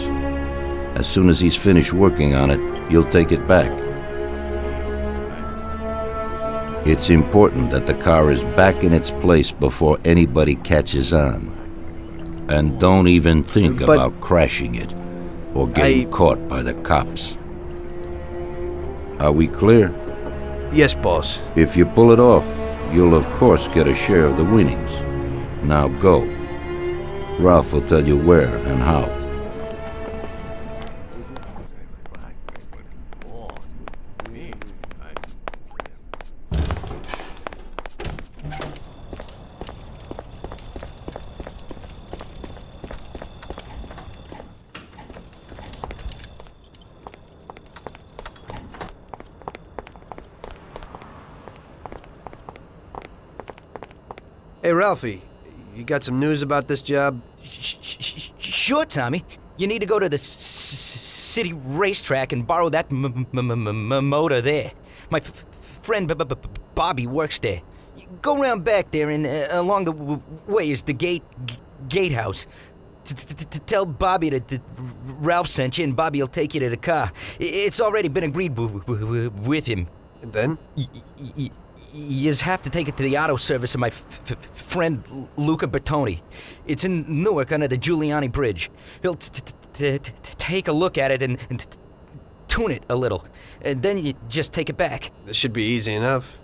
As soon as he's finished working on it, you'll take it back. It's important that the car is back in its place before anybody catches on. And don't even think about crashing it or getting caught by the cops. Are we clear? Yes, boss. If you pull it off, you'll of course get a share of the winnings. Now go. Ralph will tell you where and how. Hey, Ralphie, you got some news about this job? Sure, Tommy. You need to go to the city racetrack and borrow that motor there. My friend Bobby works there. Go round back there and along the way is the gatehouse. Tell Bobby that Ralph sent you and Bobby will take you to the car. It's already been agreed with him. And then? You just have to take it to the auto service of my friend Luca Bertoni. It's in Newark under the Giuliani Bridge. He'll take a look at it and tune it a little. And then you just take it back. This should be easy enough.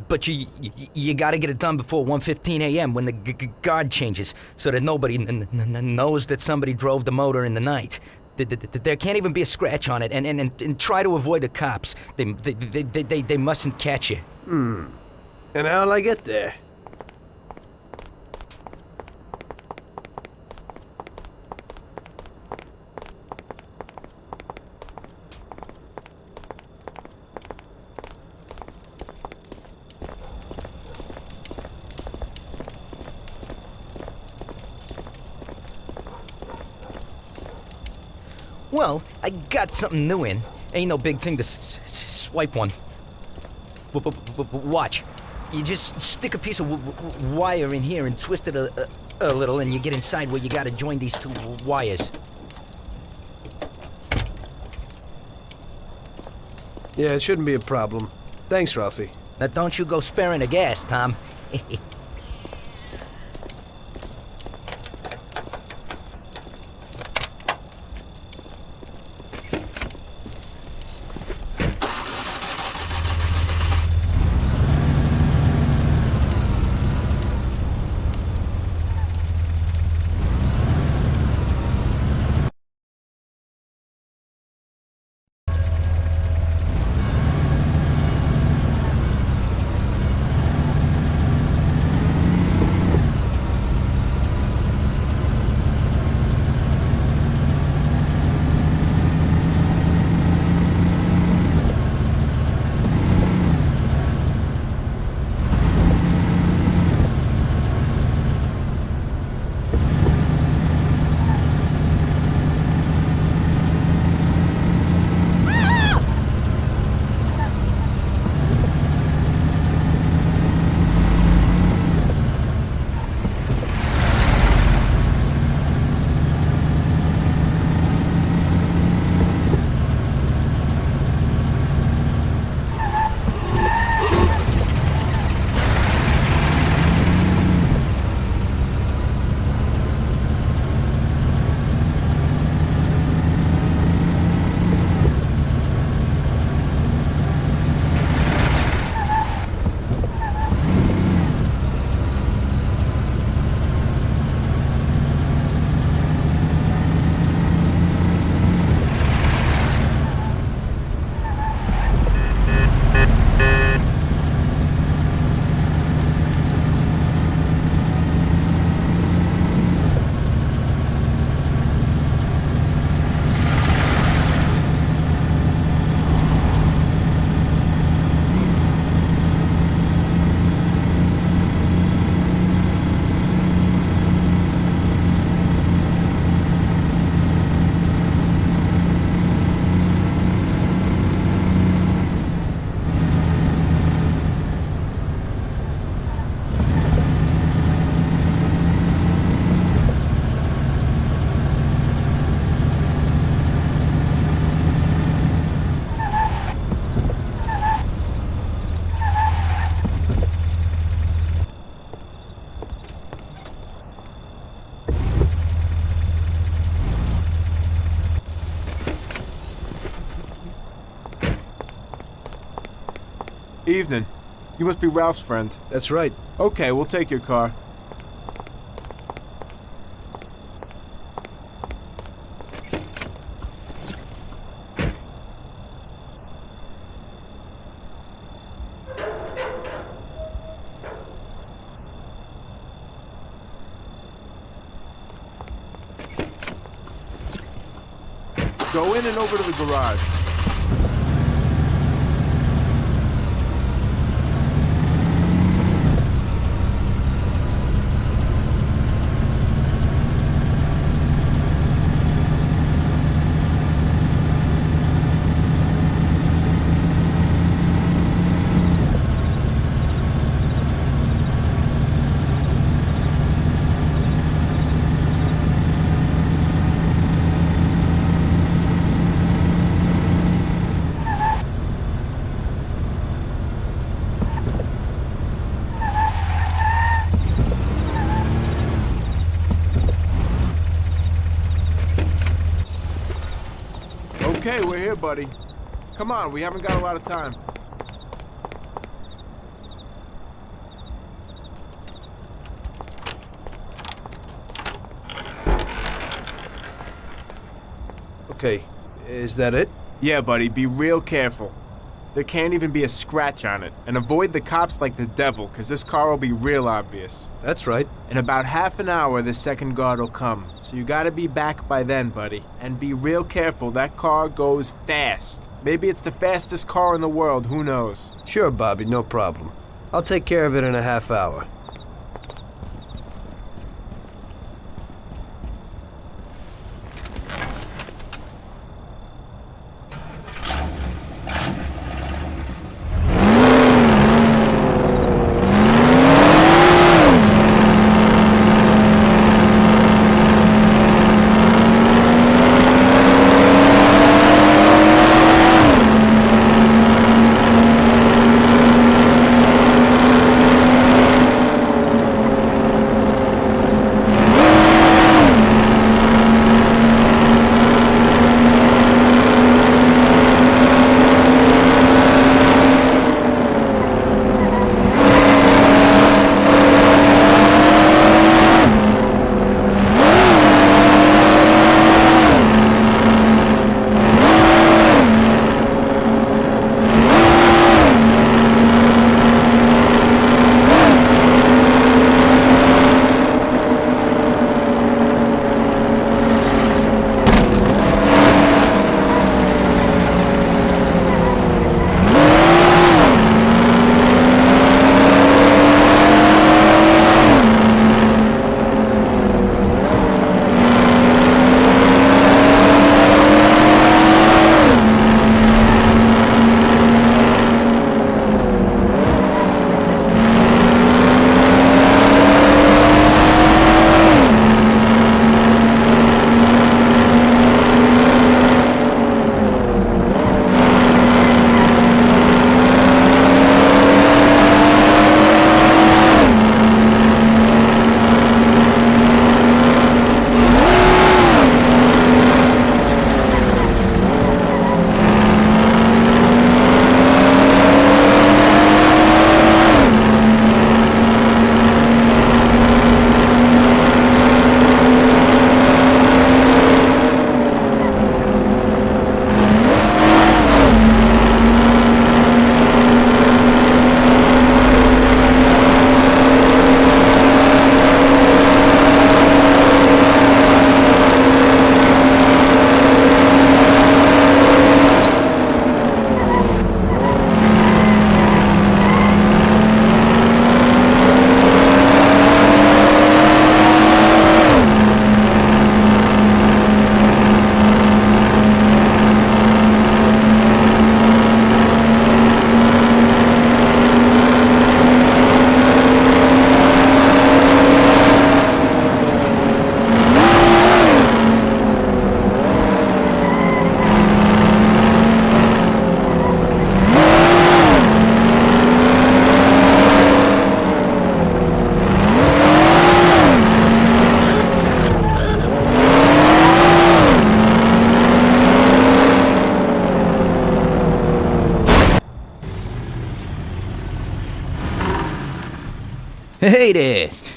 But you gotta get it done before 1:15 a.m. when the guard changes, so that nobody knows that somebody drove the motor in the night. There can't even be a scratch on it, and try to avoid the cops. They mustn't catch you. And how'll I get there? Well, I got something new in. Ain't no big thing to swipe one. Watch. You just stick a piece of wire in here and twist it a little, and you get inside where you gotta join these two wires. Yeah, it shouldn't be a problem. Thanks, Ralphie. Now don't you go sparing the gas, Tom. Evening. You must be Ralph's friend. That's right. Okay, we'll take your car. Go in and over to the garage. Okay, we're here, buddy. Come on, we haven't got a lot of time. Okay, is that it? Yeah, buddy, be real careful. There can't even be a scratch on it. And avoid the cops like the devil, because this car will be real obvious. That's right. In about half an hour, the second guard will come. So you gotta be back by then, buddy. And be real careful, that car goes fast. Maybe it's the fastest car in the world, who knows? Sure, Bobby, no problem. I'll take care of it in a half hour.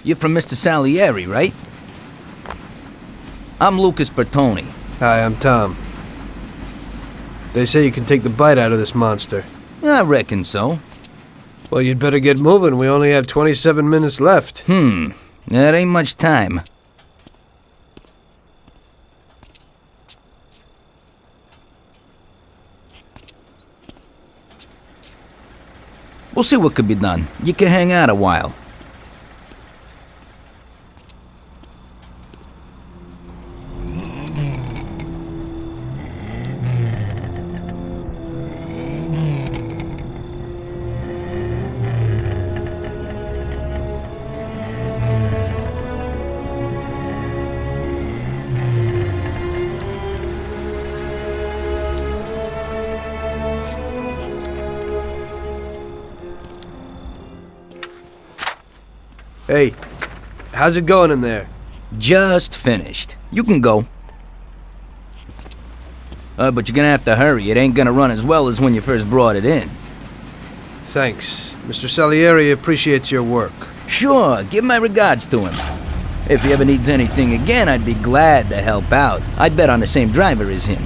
You're from Mr. Salieri, right? I'm Lucas Bertoni. Hi, I'm Tom. They say you can take the bite out of this monster. I reckon so. Well, you'd better get moving. We only have 27 minutes left. That ain't much time. We'll see what could be done. You can hang out a while. Hey, how's it going in there? Just finished. You can go. But you're gonna have to hurry. It ain't gonna run as well as when you first brought it in. Thanks. Mr. Salieri appreciates your work. Sure, give my regards to him. If he ever needs anything again, I'd be glad to help out. I'd bet on the same driver as him.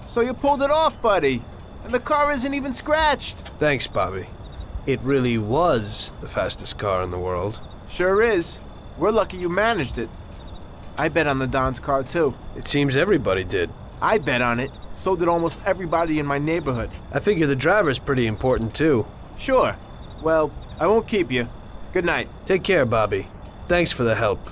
So you pulled it off, buddy. And the car isn't even scratched. Thanks, Bobby. It really was the fastest car in the world. Sure is. We're lucky you managed it. I bet on the Don's car, too. It seems everybody did. I bet on it. So did almost everybody in my neighborhood. I figure the driver's pretty important, too. Sure. Well, I won't keep you. Good night. Take care, Bobby. Thanks for the help.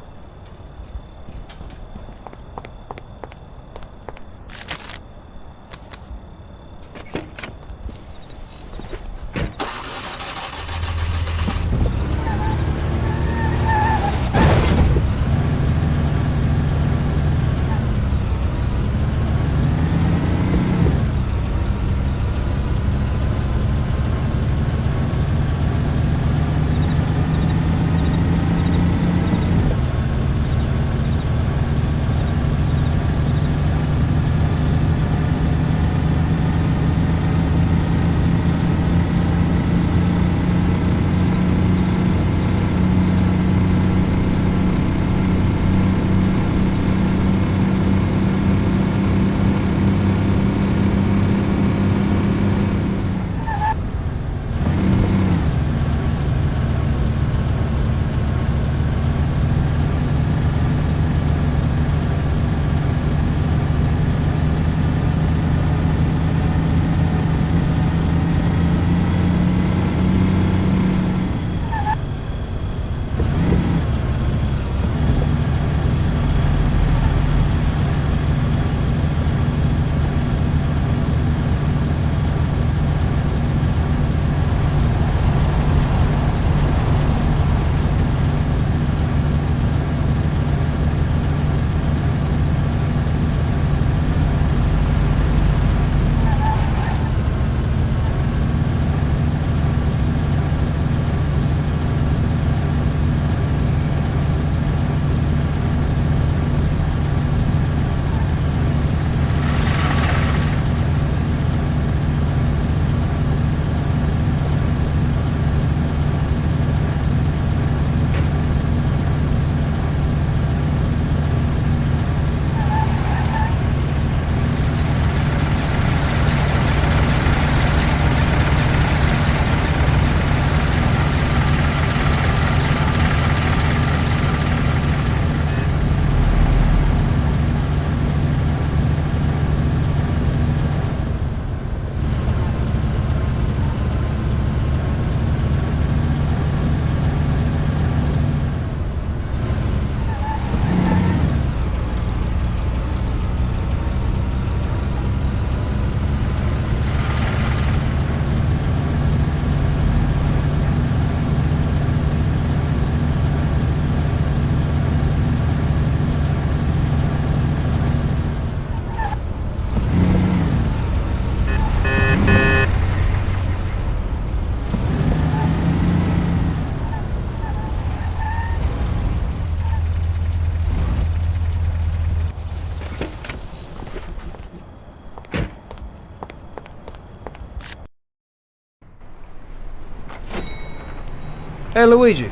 Hey, Luigi.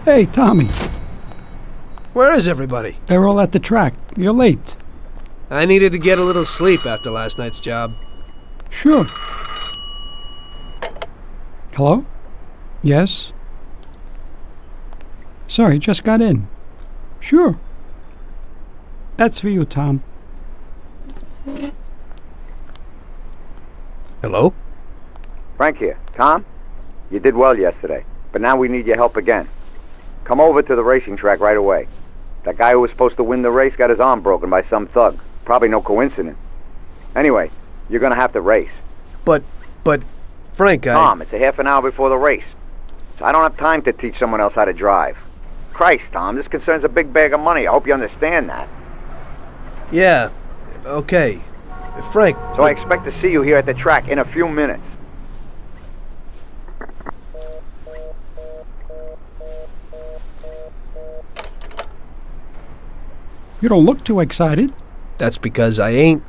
Hey, Tommy. Where is everybody? They're all at the track. You're late. I needed to get a little sleep after last night's job. Sure. Hello? Yes? Sorry, just got in. Sure. That's for you, Tom. Hello? Frank here. Tom? You did well yesterday, but now we need your help again. Come over to the racing track right away. That guy who was supposed to win the race got his arm broken by some thug. Probably no coincidence. Anyway, you're gonna have to race. But, Frank, Tom, it's a half an hour before the race. So I don't have time to teach someone else how to drive. Christ, Tom, this concerns a big bag of money. I hope you understand that. Yeah, okay. Frank... So I expect to see you here at the track in a few minutes. You don't look too excited. That's because I ain't.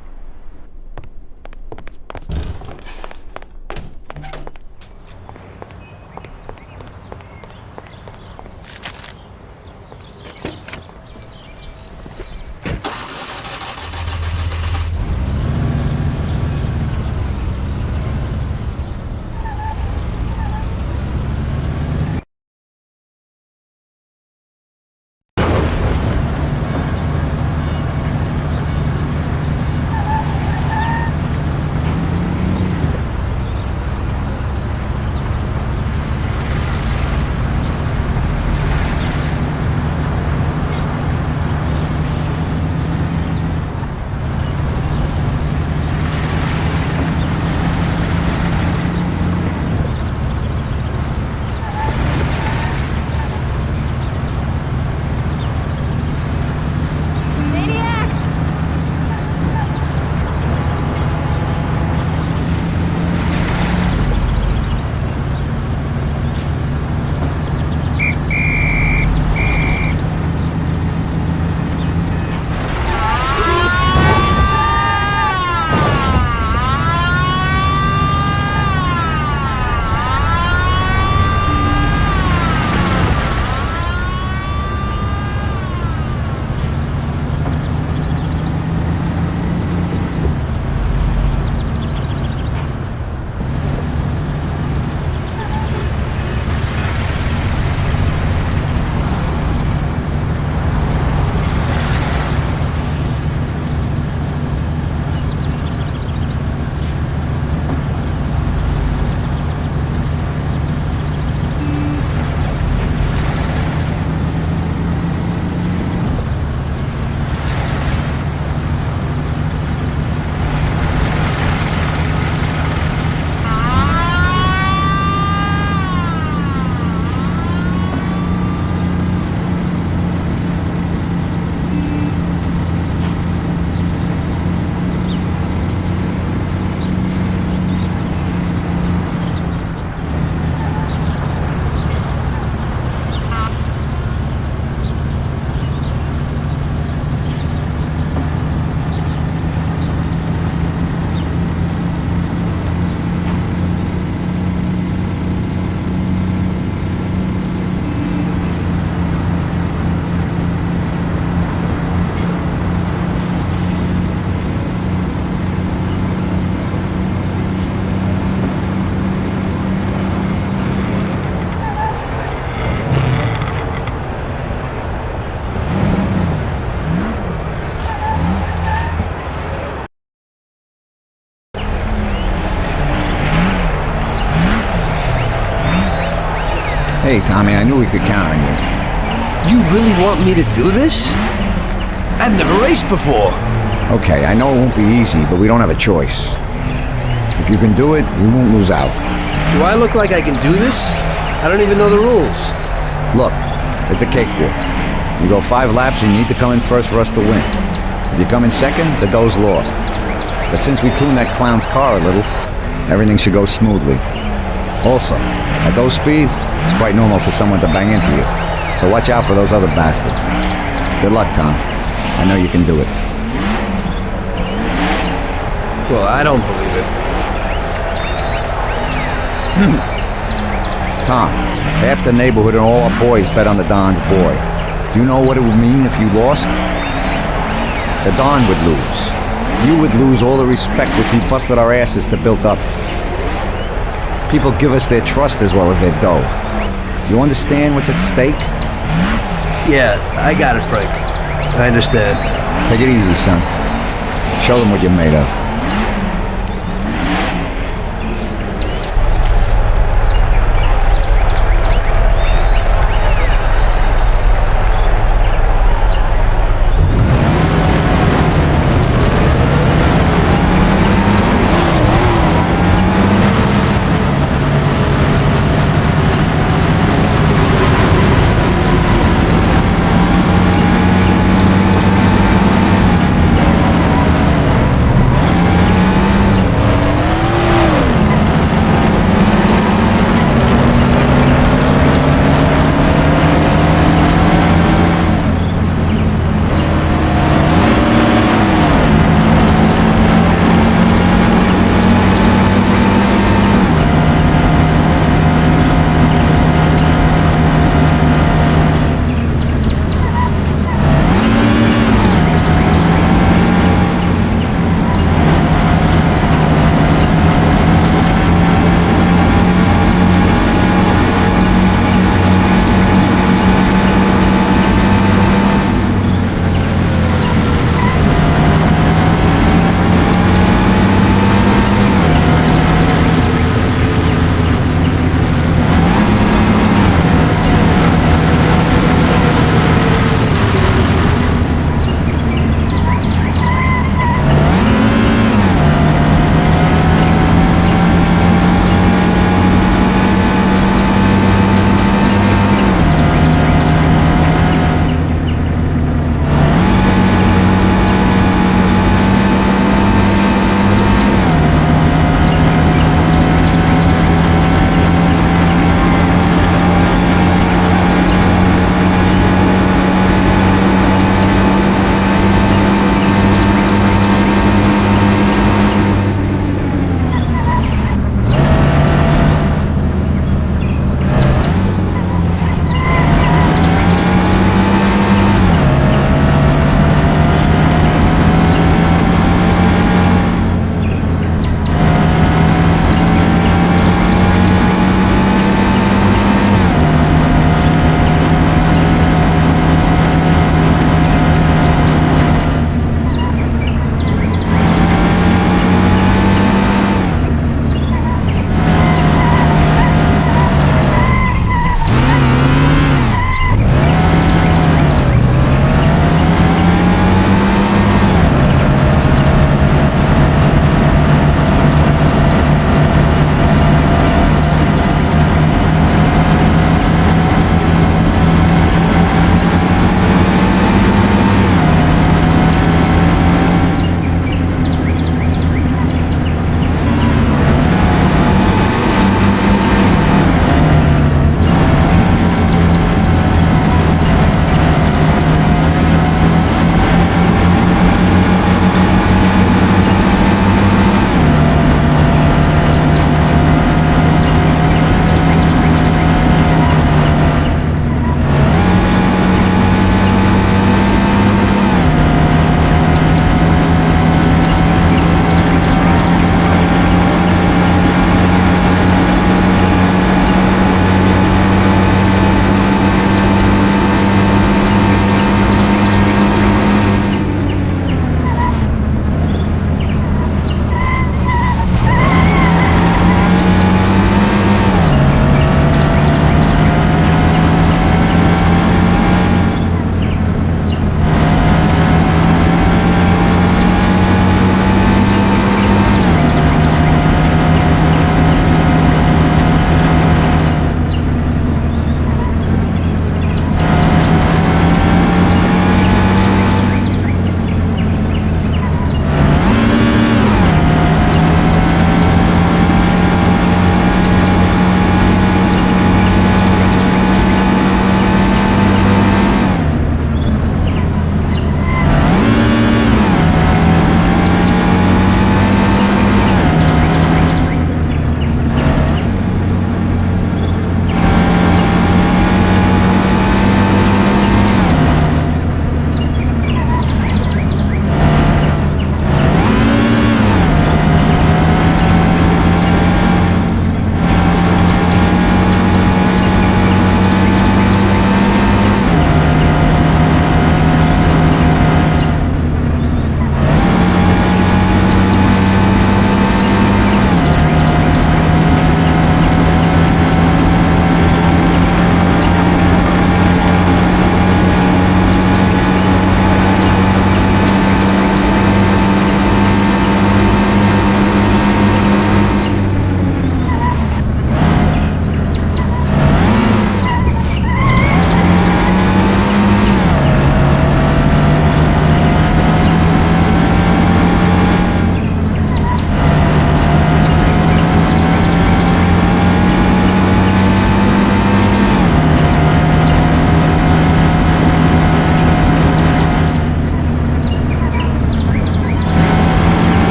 Hey, Tommy, I knew we could count on you. You really want me to do this? I've never raced before. Okay, I know it won't be easy, but we don't have a choice. If you can do it, we won't lose out. Do I look like I can do this? I don't even know the rules. Look, it's a cakewalk. You go 5 laps and you need to come in first for us to win. If you come in second, the dough's lost. But since we tuned that clown's car a little, everything should go smoothly. Also, at those speeds, it's quite normal for someone to bang into you. So watch out for those other bastards. Good luck, Tom. I know you can do it. Well, I don't believe it. Tom, half the neighborhood and all our boys bet on the Don's boy. Do you know what it would mean if you lost? The Don would lose. You would lose all the respect which we busted our asses to build up. People give us their trust as well as their dough. Do you understand what's at stake? Yeah, I got it, Frank. I understand. Take it easy, son. Show them what you're made of.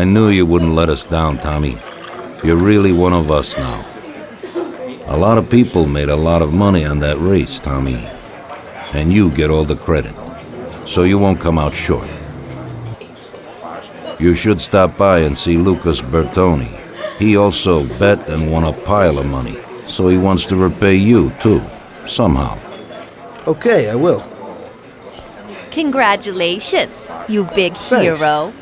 I knew you wouldn't let us down, Tommy. You're really one of us now. A lot of people made a lot of money on that race, Tommy. And you get all the credit. So you won't come out short. You should stop by and see Lucas Bertoni. He also bet and won a pile of money. So he wants to repay you, too. Somehow. Okay, I will. Congratulations, you big Thanks. hero.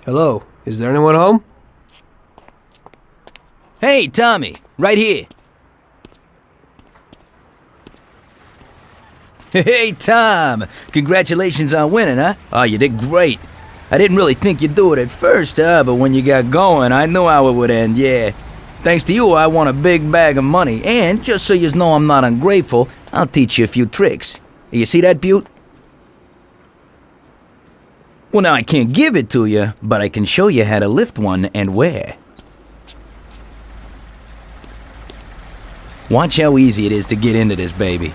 Hello, is there anyone home? Hey, Tommy, right here. Hey, Tom, congratulations on winning, huh? Oh, you did great. I didn't really think you'd do it at first, but when you got going, I knew how it would end, yeah. Thanks to you, I won a big bag of money, and just so you know I'm not ungrateful, I'll teach you a few tricks. You see that butte? Well, now I can't give it to you, but I can show you how to lift one and where. Watch how easy it is to get into this baby.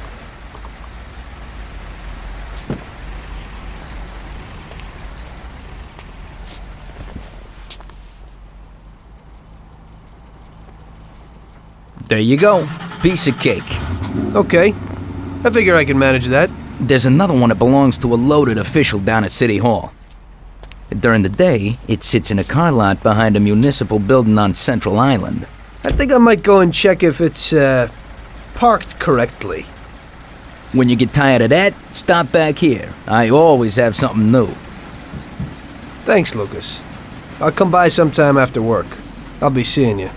There you go. Piece of cake. Okay. I figure I can manage that. There's another one that belongs to a loaded official down at City Hall. During the day, it sits in a car lot behind a municipal building on Central Island. I think I might go and check if it's, parked correctly. When you get tired of that, stop back here. I always have something new. Thanks, Lucas. I'll come by sometime after work. I'll be seeing you.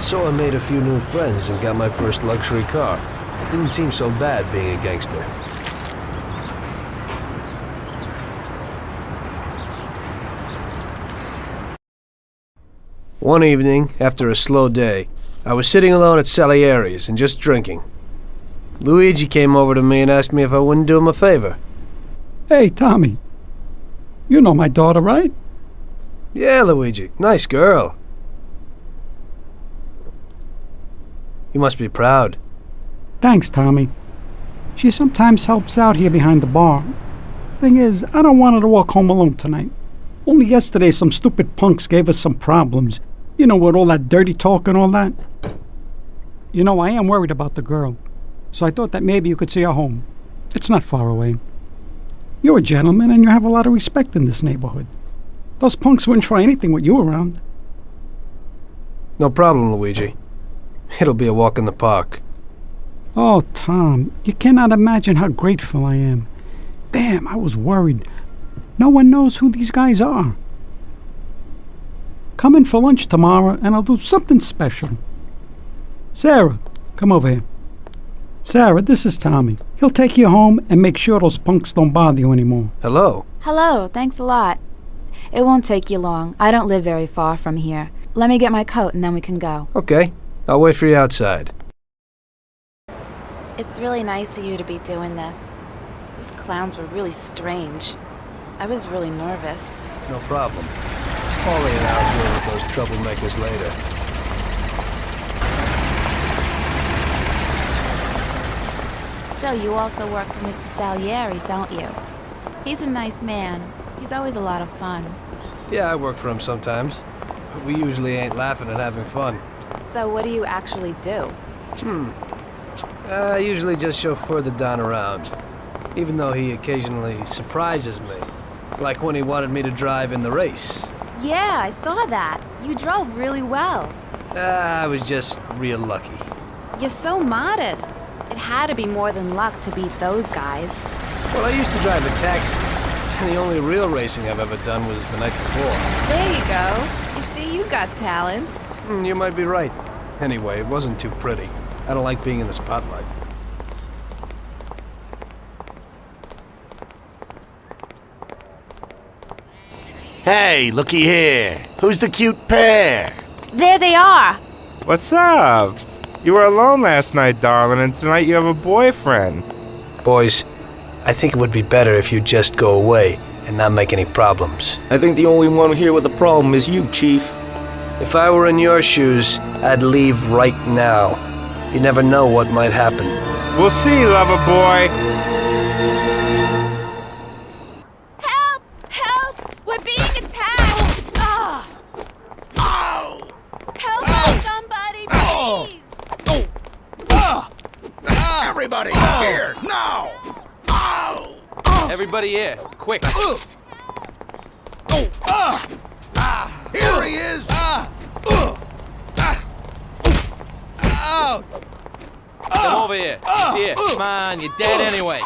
So I made a few new friends and got my first luxury car. It didn't seem so bad being a gangster. One evening, after a slow day, I was sitting alone at Salieri's and just drinking. Luigi came over to me and asked me if I wouldn't do him a favor. Hey, Tommy. You know my daughter, right? Yeah, Luigi. Nice girl. You must be proud. Thanks, Tommy. She sometimes helps out here behind the bar. Thing is, I don't want her to walk home alone tonight. Only yesterday some stupid punks gave us some problems. You know, with all that dirty talk and all that. You know, I am worried about the girl. So I thought that maybe you could see her home. It's not far away. You're a gentleman and you have a lot of respect in this neighborhood. Those punks wouldn't try anything with you around. No problem, Luigi. It'll be a walk in the park. Oh, Tom, you cannot imagine how grateful I am. Damn, I was worried. No one knows who these guys are. Come in for lunch tomorrow and I'll do something special. Sarah, come over here. Sarah, this is Tommy. He'll take you home and make sure those punks don't bother you anymore. Hello. Hello, thanks a lot. It won't take you long. I don't live very far from here. Let me get my coat and then we can go. Okay. I'll wait for you outside. It's really nice of you to be doing this. Those clowns were really strange. I was really nervous. No problem. Paulie and I'll deal with those troublemakers later. So you also work for Mr. Salieri, don't you? He's a nice man. He's always a lot of fun. Yeah, I work for him sometimes. But we usually ain't laughing and having fun. So what do you actually do? I usually just chauffeur the Don around. Even though he occasionally surprises me. Like when he wanted me to drive in the race. Yeah, I saw that. You drove really well. I was just real lucky. You're so modest. It had to be more than luck to beat those guys. Well, I used to drive a taxi. And the only real racing I've ever done was the night before. There you go. You see, you got talent. You might be right. Anyway, it wasn't too pretty. I don't like being in the spotlight. Hey, looky here. Who's the cute pair? There they are. What's up? You were alone last night, darling, and tonight you have a boyfriend. Boys, I think it would be better if you just go away and not make any problems. I think the only one here with a problem is you, Chief. If I were in your shoes, I'd leave right now. You never know what might happen. We'll see, lover boy. Help! Help! We're being attacked! Ah! Ow! Help us, somebody, please! Everybody, here, now! Ow! Everybody here, quick. Here he is! Come over here. He's here. Come on, you're dead anyway.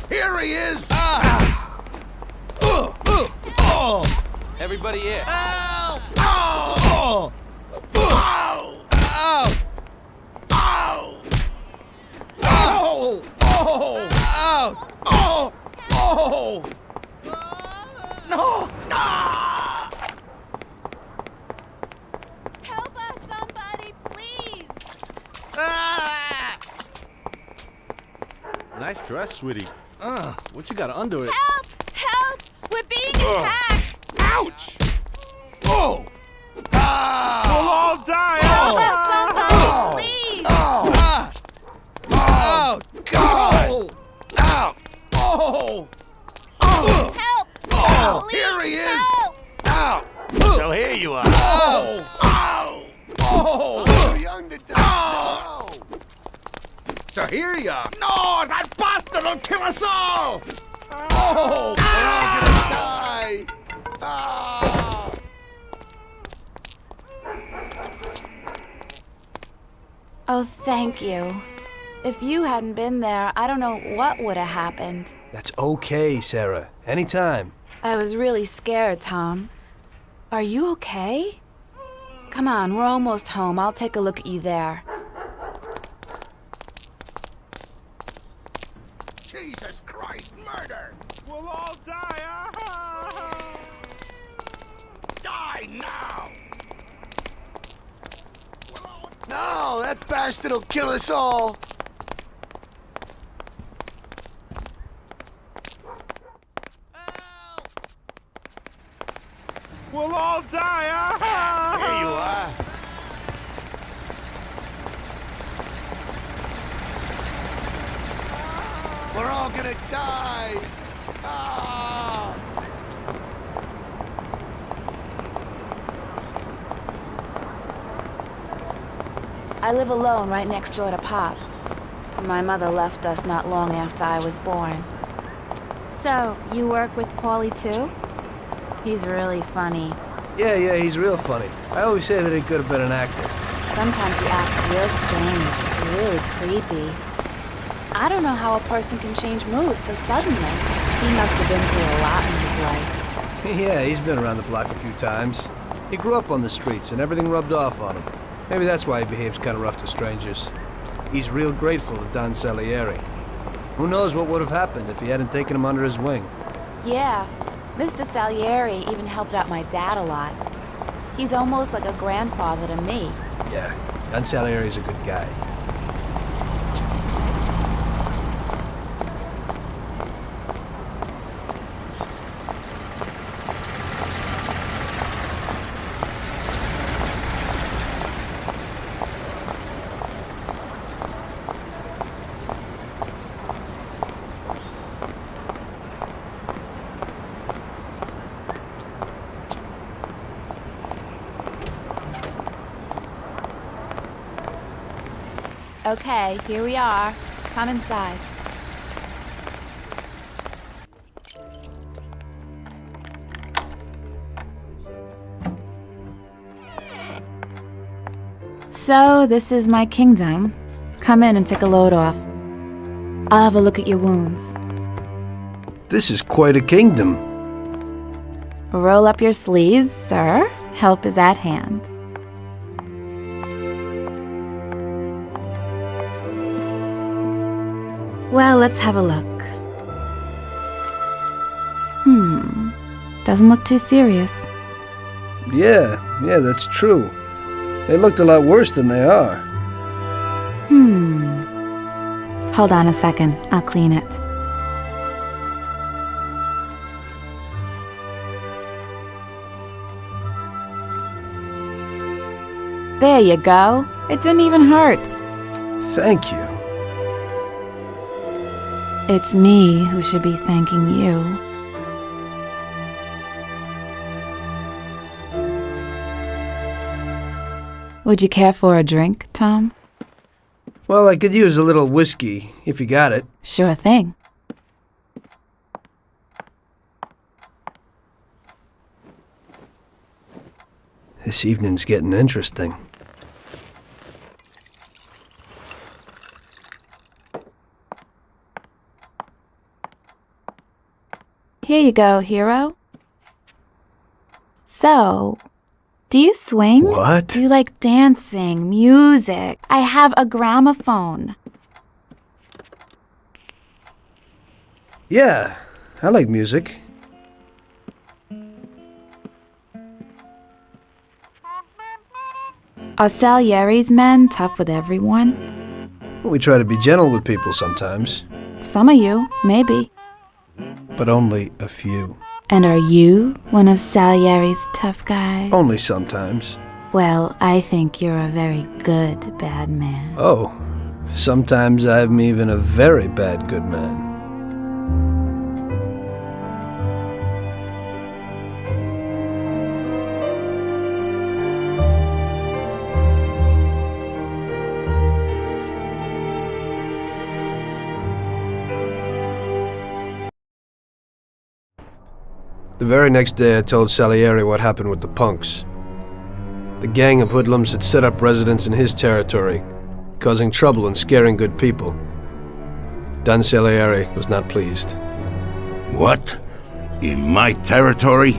Here he is! Everybody here. Ow! Ow! Ow! Ow! Oh! Oh! Oh! Oh! No! Ah! Help us, somebody, please! Ah! Nice dress, sweetie. What you got under it? Help! Help! We're being attacked! Ouch! Oh! Ah! We'll all die! Help us, somebody, please! Ah! Oh, God! Ow! Oh! Oh! Help! Oh! Please, Here he is! help! Ow! So here you are. Oh! Ow! Oh! Too young to die. Oh! So here you are. No! That bastard will kill us all! Oh! We're all gonna die. Oh, thank you. If you hadn't been there, I don't know what would have happened. That's okay, Sarah. Anytime. I was really scared, Tom. Are you okay? Come on, we're almost home. I'll take a look at you there. Jesus Christ, murder! We'll all die! Die now! No, that bastard will kill us all! We'll all die! Here you are. We're all gonna die! Ah! I live alone right next door to Pop. My mother left us not long after I was born. So, you work with Paulie too? He's really funny. Yeah, he's real funny. I always say that he could have been an actor. Sometimes he acts real strange. It's really creepy. I don't know how a person can change mood so suddenly. He must have been through a lot in his life. Yeah, he's been around the block a few times. He grew up on the streets and everything rubbed off on him. Maybe that's why he behaves kind of rough to strangers. He's real grateful to Don Salieri. Who knows what would have happened if he hadn't taken him under his wing. Yeah, Mr. Salieri even helped out my dad a lot. He's almost like a grandfather to me. Yeah, Don Salieri's a good guy. Okay, here we are. Come inside. So, this is my kingdom. Come in and take a load off. I'll have a look at your wounds. This is quite a kingdom. Roll up your sleeves, sir. Help is at hand. Well, let's have a look. Doesn't look too serious. Yeah, that's true. They looked a lot worse than they are. Hold on a second. I'll clean it. There you go. It didn't even hurt. Thank you. It's me who should be thanking you. Would you care for a drink, Tom? Well, I could use a little whiskey, if you got it. Sure thing. This evening's getting interesting. Here you go, hero. So, do you swing? What? Do you like dancing, music? I have a gramophone. Yeah, I like music. Are Salieri's men tough with everyone? We try to be gentle with people sometimes. Some of you, maybe. But only a few. And are you one of Salieri's tough guys? Only sometimes. Well, I think you're a very good bad man. Oh, sometimes I'm even a very bad good man. The very next day I told Salieri what happened with the punks. The gang of hoodlums had set up residence in his territory, causing trouble and scaring good people. Don Salieri was not pleased. What? In my territory?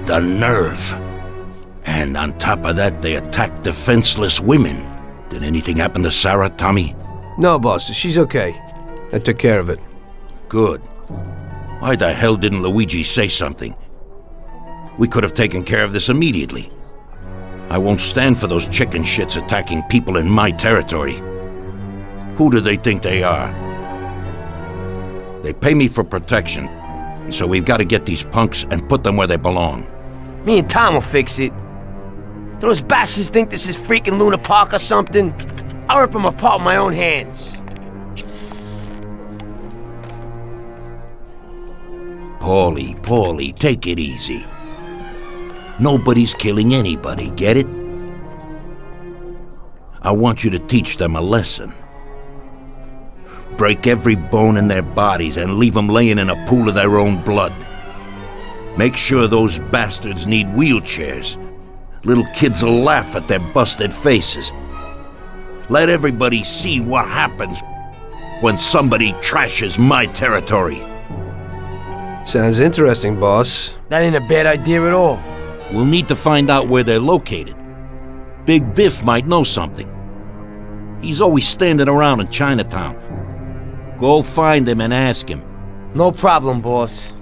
The nerve. And on top of that, they attacked defenseless women. Did anything happen to Sarah, Tommy? No, boss. She's okay. I took care of it. Good. Why the hell didn't Luigi say something? We could have taken care of this immediately. I won't stand for those chicken shits attacking people in my territory. Who do they think they are? They pay me for protection, so we've got to get these punks and put them where they belong. Me and Tom will fix it. Do those bastards think this is freaking Luna Park or something? I'll rip them apart with my own hands. Paulie, take it easy. Nobody's killing anybody, get it? I want you to teach them a lesson. Break every bone in their bodies and leave them laying in a pool of their own blood. Make sure those bastards need wheelchairs. Little kids will laugh at their busted faces. Let everybody see what happens when somebody trashes my territory. Sounds interesting, boss. That ain't a bad idea at all. We'll need to find out where they're located. Big Biff might know something. He's always standing around in Chinatown. Go find him and ask him. No problem, boss.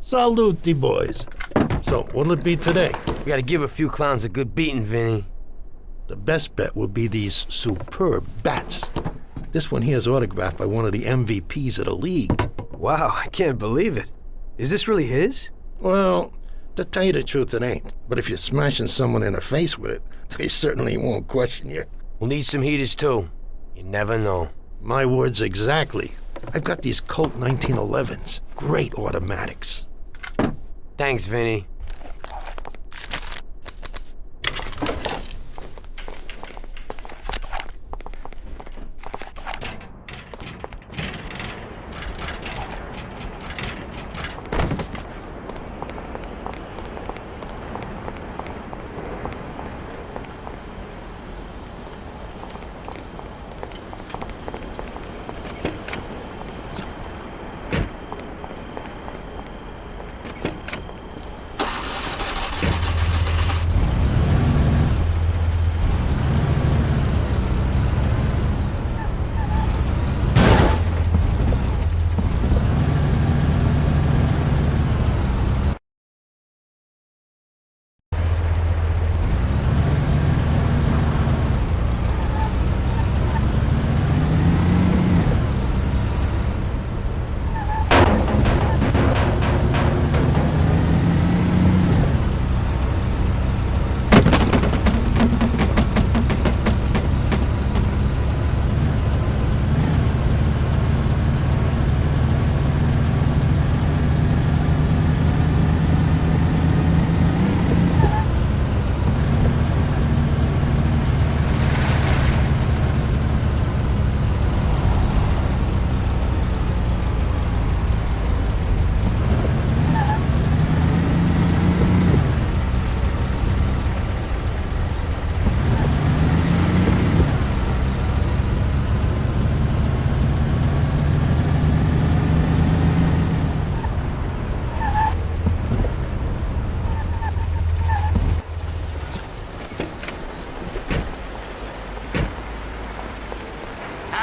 Salute, boys. So, what'll it be today? We gotta give a few clowns a good beating, Vinny. The best bet would be these superb bats. This one here's autographed by one of the MVPs of the league. Wow, I can't believe it. Is this really his? Well, to tell you the truth, it ain't. But if you're smashing someone in the face with it, they certainly won't question you. We'll need some heaters, too. You never know. My words exactly. I've got these Colt 1911s. Great automatics. Thanks, Vinny.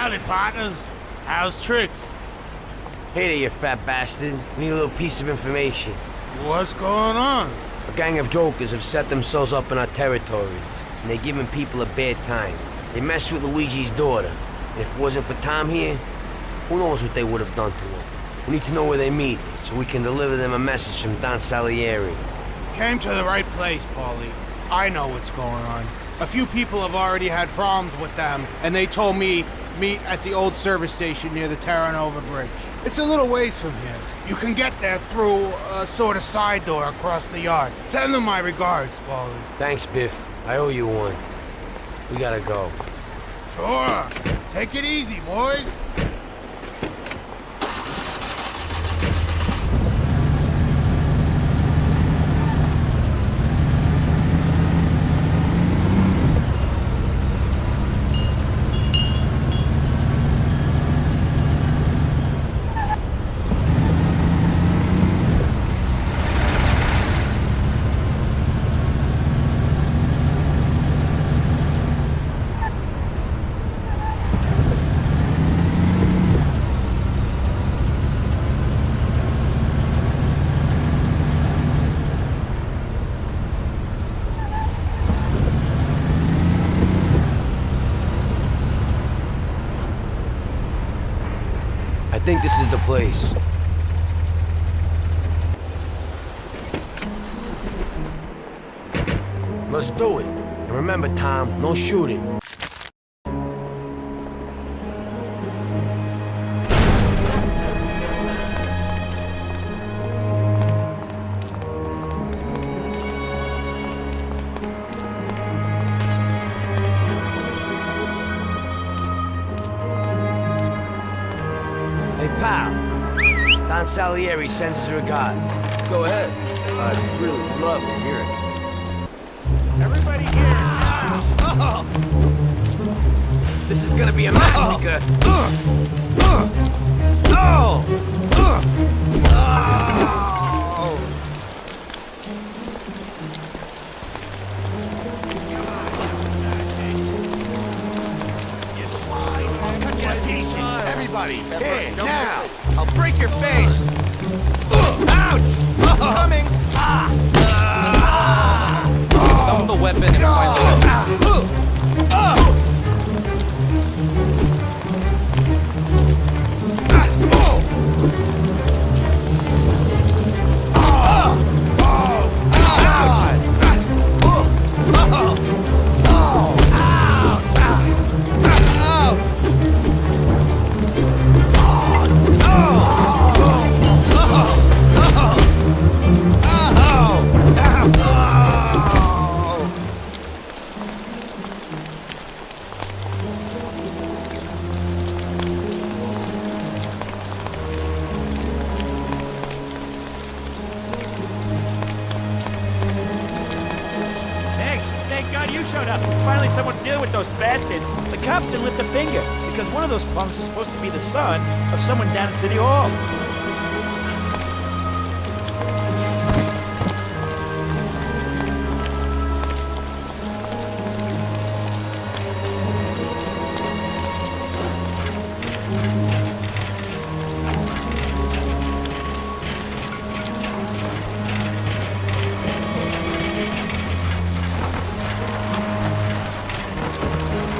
Howdy, partners. How's tricks? Hey there, you fat bastard. We need a little piece of information. What's going on? A gang of jokers have set themselves up in our territory, and they're giving people a bad time. They messed with Luigi's daughter, and if it wasn't for Tom here, who knows what they would have done to her. We need to know where they meet, so we can deliver them a message from Don Salieri. Came to the right place, Paulie. I know what's going on. A few people have already had problems with them, and they told me meet at the old service station near the Terranova Bridge. It's a little ways from here. You can get there through a sort of side door across the yard. Send them my regards, Paulie. Thanks, Biff. I owe you one. We gotta go. Sure. Take it easy, boys. I think this is the place. Let's do it. And remember, Tom, no shooting. Hey, pal. Don Salieri sends his regards. Go ahead. I'd really love to hear it. Everybody here now! This is gonna be a massacre. Everybody, here, now! I'll break your face! Ouch! Coming! Dump the weapon and Thank God you showed up. Finally someone to deal with those bastards. The cops didn't lift a finger, because one of those punks is supposed to be the son of someone down at City Hall.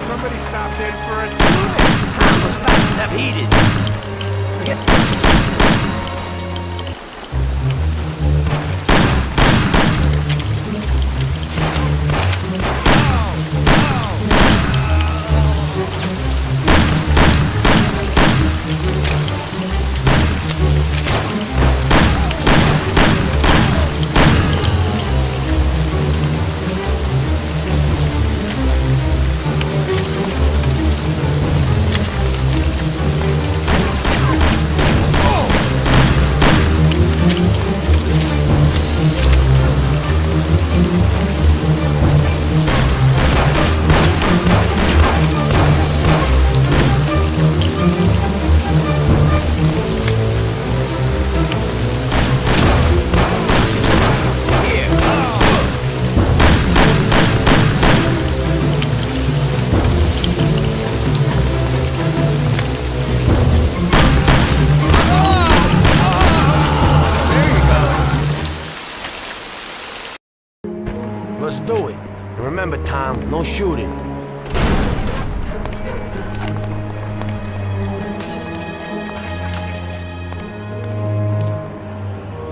Somebody stopped in for a... Those bastards have heated. Let's do it. And remember, Tom, no shooting.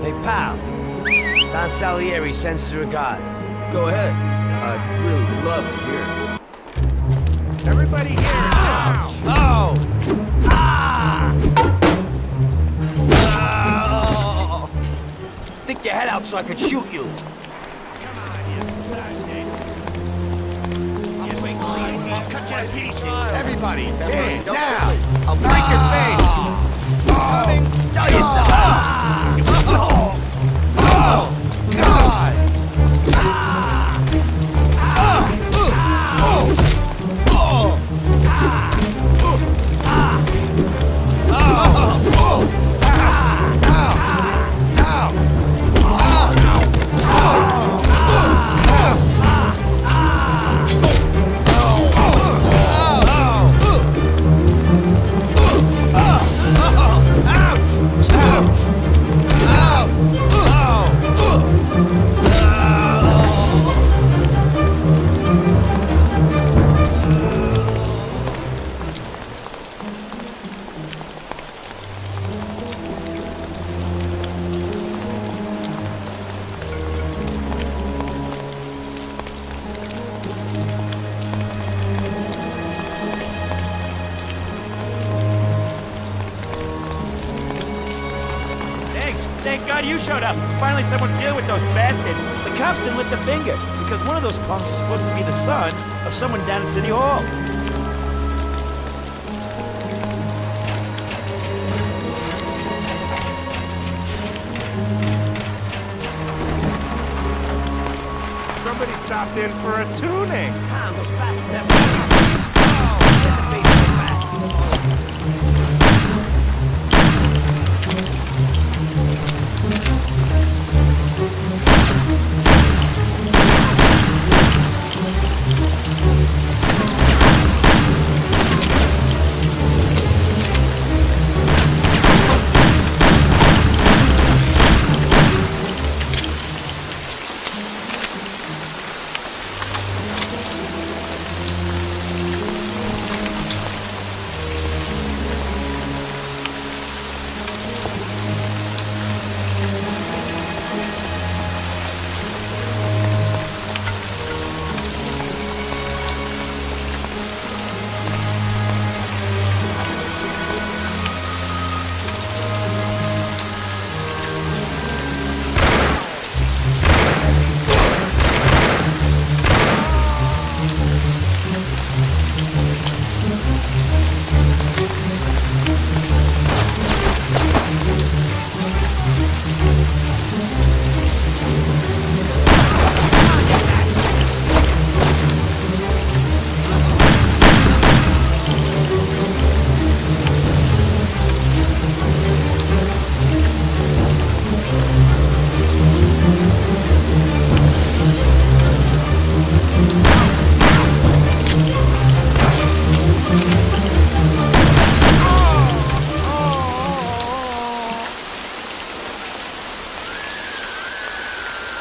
Hey, pal. Don Salieri sends his regards. Go ahead. I'd really love up here. Everybody here, now! Oh! Stick your head out so I could shoot you. Cut you to pieces. Everybody's here, now! I'll break your face. Coming! Tell yourself. God! Thank God you showed up. Finally someone to deal with those bastards. The cops didn't lift a finger, because one of those punks is supposed to be the son of someone down at City Hall. Somebody stopped in for a tuning. Those bastards have...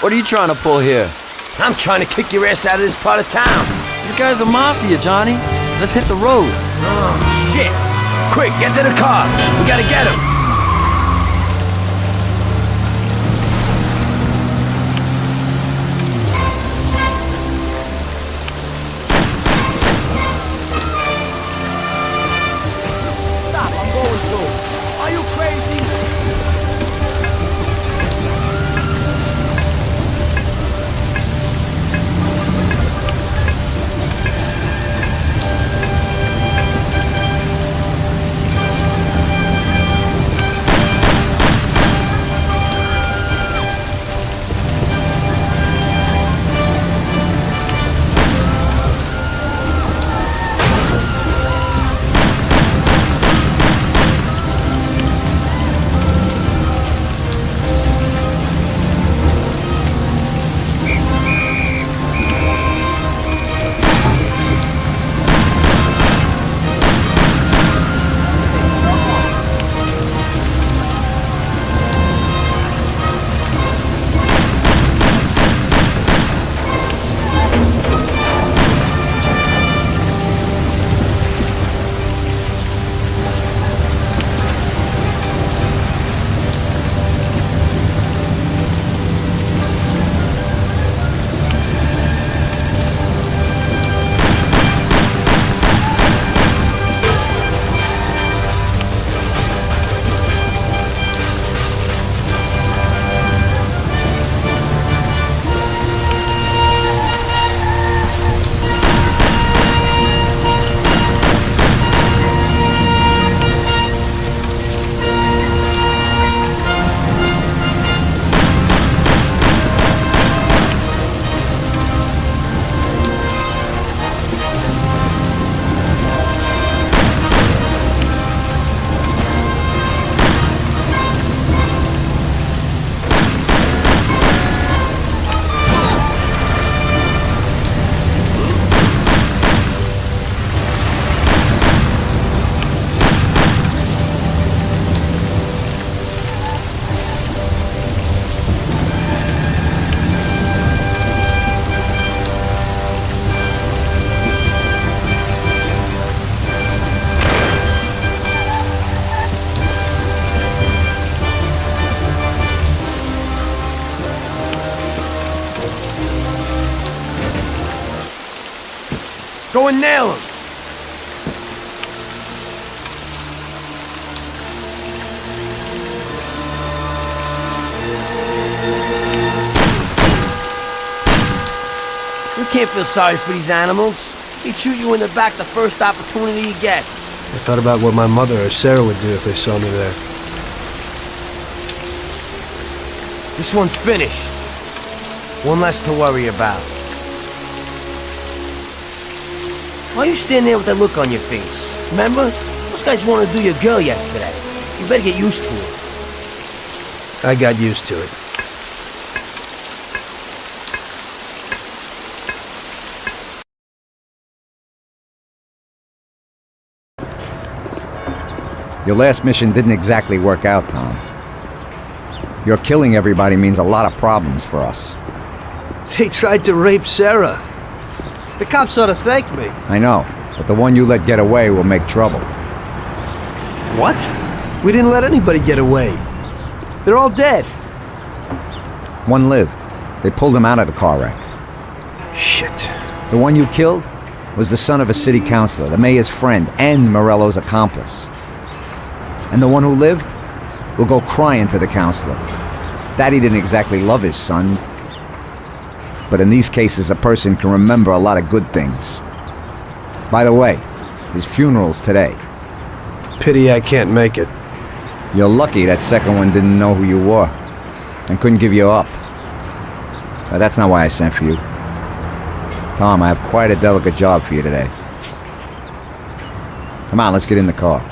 What are you trying to pull here? I'm trying to kick your ass out of this part of town. These guys are Mafia, Johnny. Let's hit the road. Oh, shit. Quick, get to the car. We gotta get him. Stop, I'm going through. Are you crazy? Go and nail him! You can't feel sorry for these animals. He'd shoot you in the back the first opportunity he gets. I thought about what my mother or Sarah would do if they saw me there. This one's finished. One less to worry about. Why are you standing there with that look on your face? Remember? Those guys wanted to do your girl yesterday. You better get used to it. I got used to it. Your last mission didn't exactly work out, Tom. Your killing everybody means a lot of problems for us. They tried to rape Sarah. The cops ought to thank me. I know, but the one you let get away will make trouble. What? We didn't let anybody get away. They're all dead. One lived. They pulled him out of the car wreck. Shit. The one you killed was the son of a city councilor, the mayor's friend, and Morello's accomplice. And the one who lived will go crying to the councilor. Daddy didn't exactly love his son. But in these cases, a person can remember a lot of good things. By the way, his funeral's today. Pity I can't make it. You're lucky that second one didn't know who you were and couldn't give you up. But that's not why I sent for you. Tom, I have quite a delicate job for you today. Come on, let's get in the car.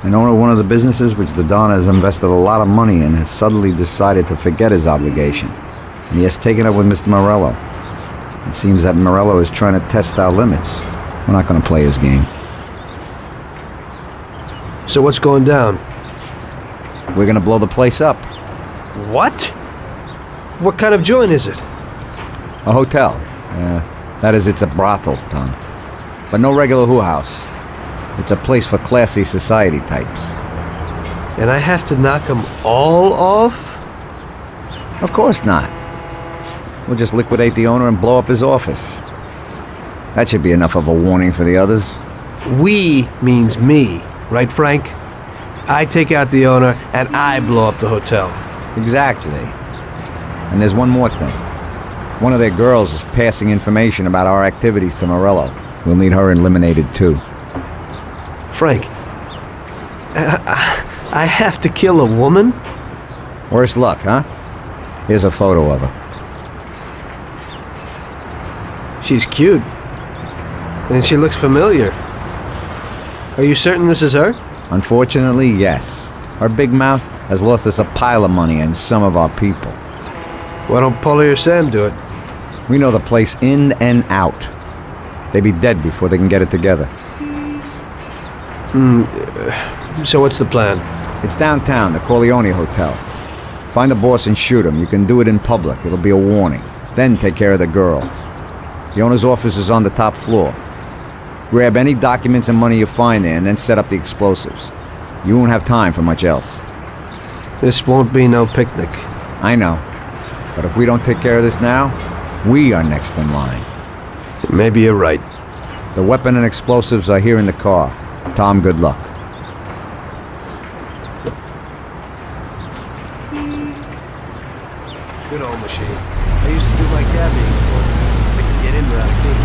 An owner of one of the businesses which the Don has invested a lot of money in has suddenly decided to forget his obligation, and he has taken up with Mr. Morello. It seems that Morello is trying to test our limits. We're not going to play his game. So what's going down? We're going to blow the place up. What? What kind of joint is it? A hotel. That is, it's a brothel, Tom. But no regular who house. It's a place for classy society types. And I have to knock them all off? Of course not. We'll just liquidate the owner and blow up his office. That should be enough of a warning for the others. We means me, right, Frank? I take out the owner and I blow up the hotel. Exactly. And there's one more thing. One of their girls is passing information about our activities to Morello. We'll need her eliminated too. Frank, I have to kill a woman? Worse luck, huh? Here's a photo of her. She's cute. And she looks familiar. Are you certain this is her? Unfortunately, yes. Her big mouth has lost us a pile of money and some of our people. Why don't Paulie or Sam do it? We know the place in and out. They'd be dead before they can get it together. So what's the plan? It's downtown, the Corleone Hotel. Find the boss and shoot him. You can do it in public. It'll be a warning. Then take care of the girl. The owner's office is on the top floor. Grab any documents and money you find there and then set up the explosives. You won't have time for much else. This won't be no picnic. I know. But if we don't take care of this now, we are next in line. Maybe you're right. The weapon and explosives are here in the car. Tom, good luck. Good old machine. I used to do my cabbing before. I could get in without a key.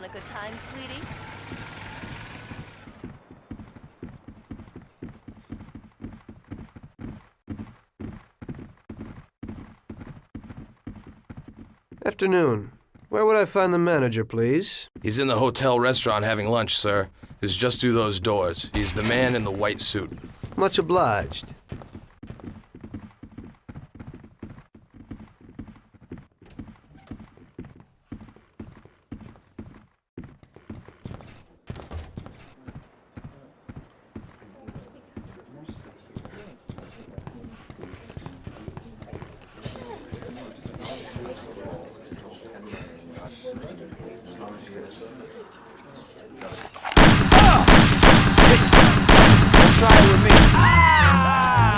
Want a good time, sweetie? Afternoon. Where would I find the manager, please? He's in the hotel restaurant having lunch, sir. It's just through those doors. He's the man in the white suit. Much obliged. Try it with me. Ah!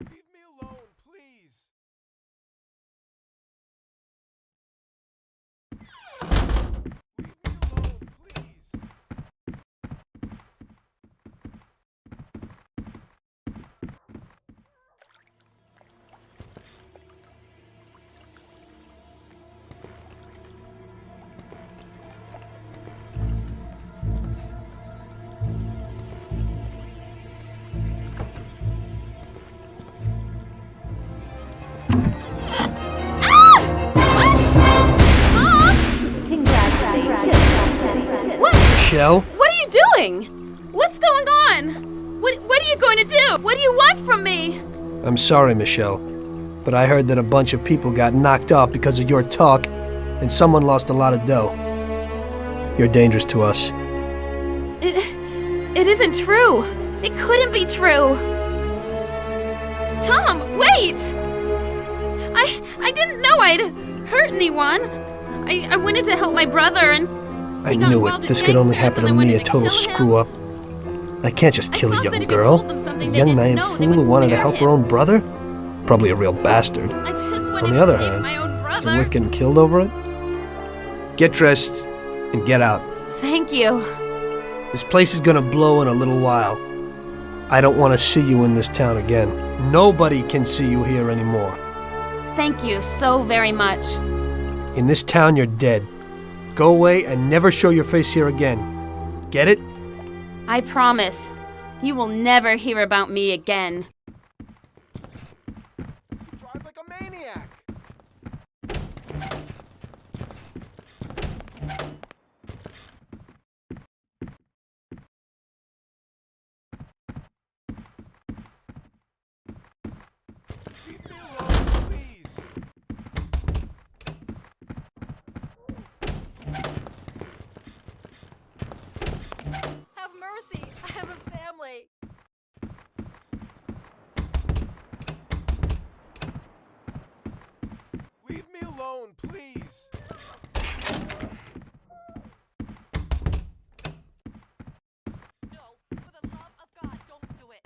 Leave me alone, please. Leave me alone, please. Michelle? What are you doing? What's going on? What are you going to do? What do you want from me? I'm sorry, Michelle, but I heard that a bunch of people got knocked off because of your talk, and someone lost a lot of dough. You're dangerous to us. It isn't true. It couldn't be true. Tom, wait! I didn't know I'd hurt anyone. I wanted to help my brother and... I knew it. This could only happen to me, a total screw-up. I can't just kill a young girl. A young naive fool who wanted to help her own brother? Probably a real bastard. On the other hand, is it worth getting killed over it? Get dressed and get out. Thank you. This place is gonna blow in a little while. I don't want to see you in this town again. Nobody can see you here anymore. Thank you so very much. In this town, you're dead. Go away and never show your face here again. Get it? I promise. You will never hear about me again. You drive like a maniac. Leave me alone, please. Have mercy. I have a family. Leave me alone, please. No, for the love of God, don't do it.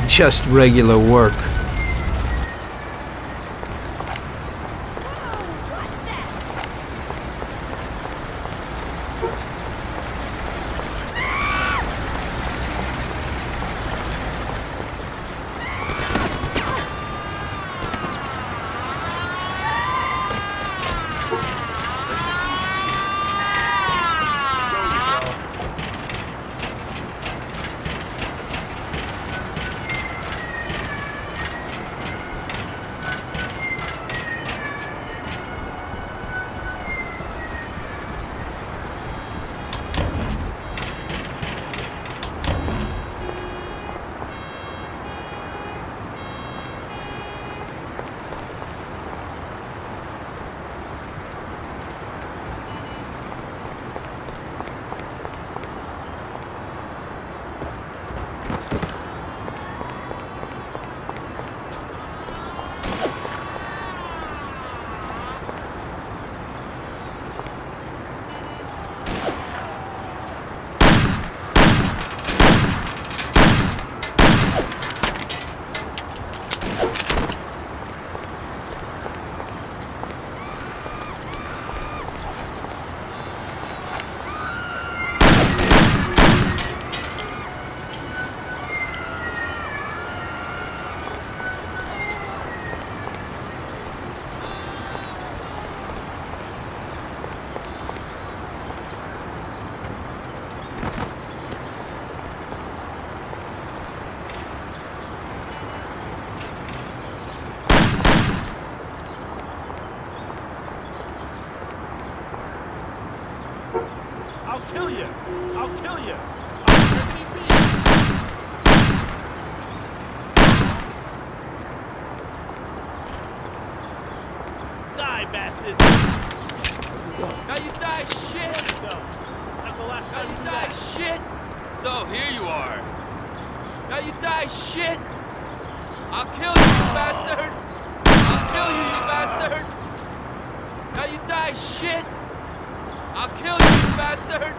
Just regular work. kill you! I'll kill you! Die, bastard! Now you die, shit! So, that's the last Now time you do die, that. shit! So here you are. Now you die, shit! I'll kill you, you bastard! I'll kill you, you bastard! Now you die, shit! I'll kill you, you bastard!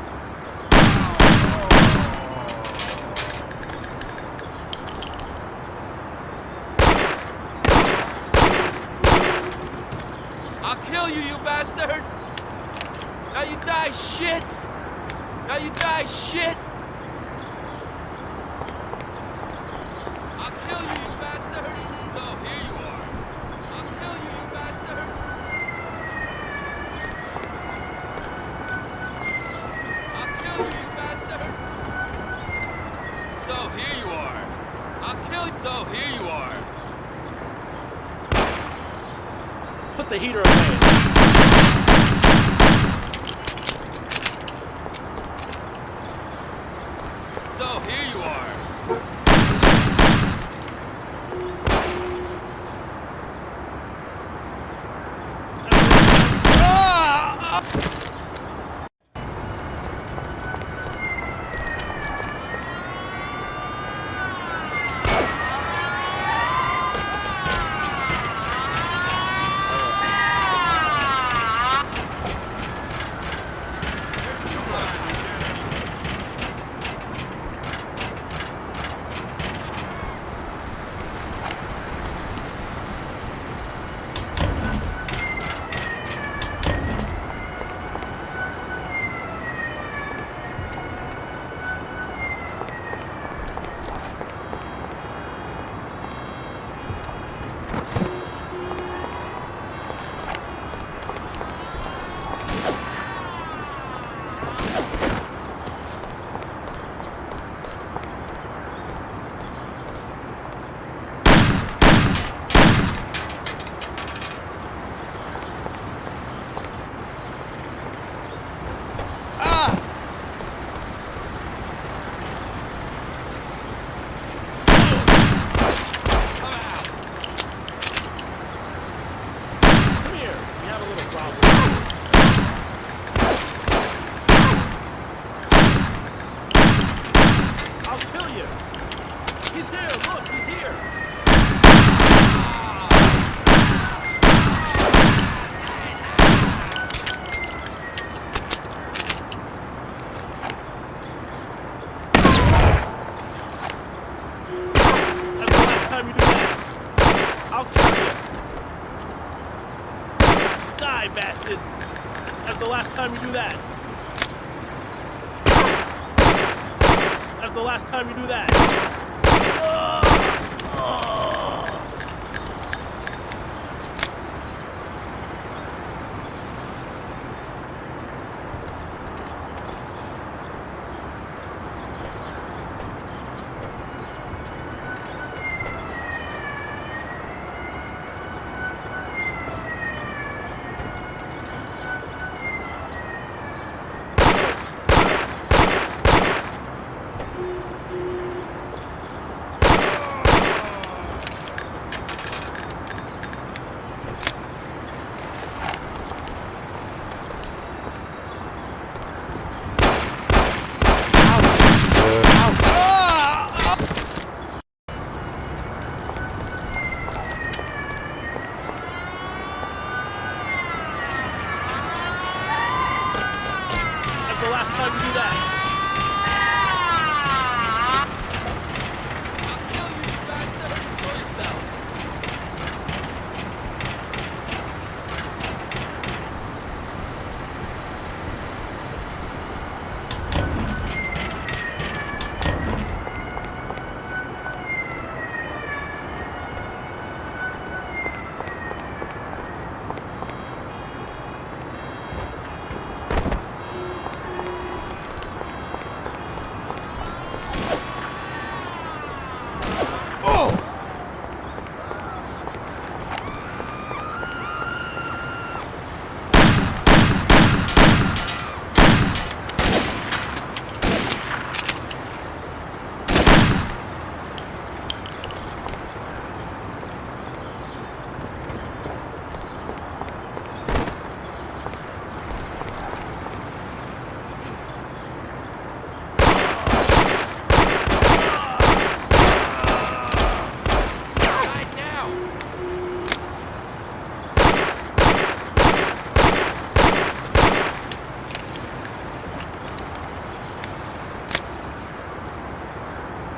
I'll kill you, you bastard! Now you die, shit! Now you die, shit! I'll kill you, you bastard! So here you are. I'll kill you, you bastard! I'll kill you, you bastard! So here you are. I'll kill you. So here you are. Put the heater away. So here you are. Come here. We have a little problem. I'll kill you. He's here. Look, he's here. That's the last time you do that. I'll kill you. Die, bastard. That's the last time you do that. That's the last time you do that.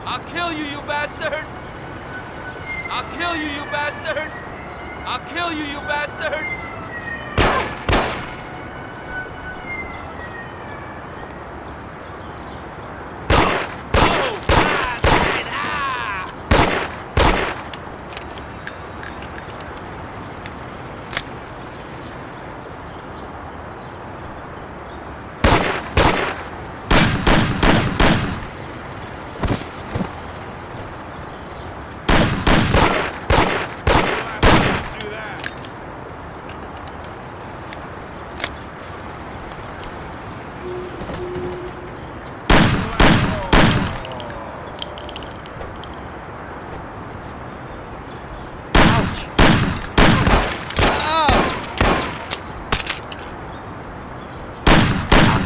I'll kill you, you bastard! I'll kill you, you bastard! I'll kill you, you bastard!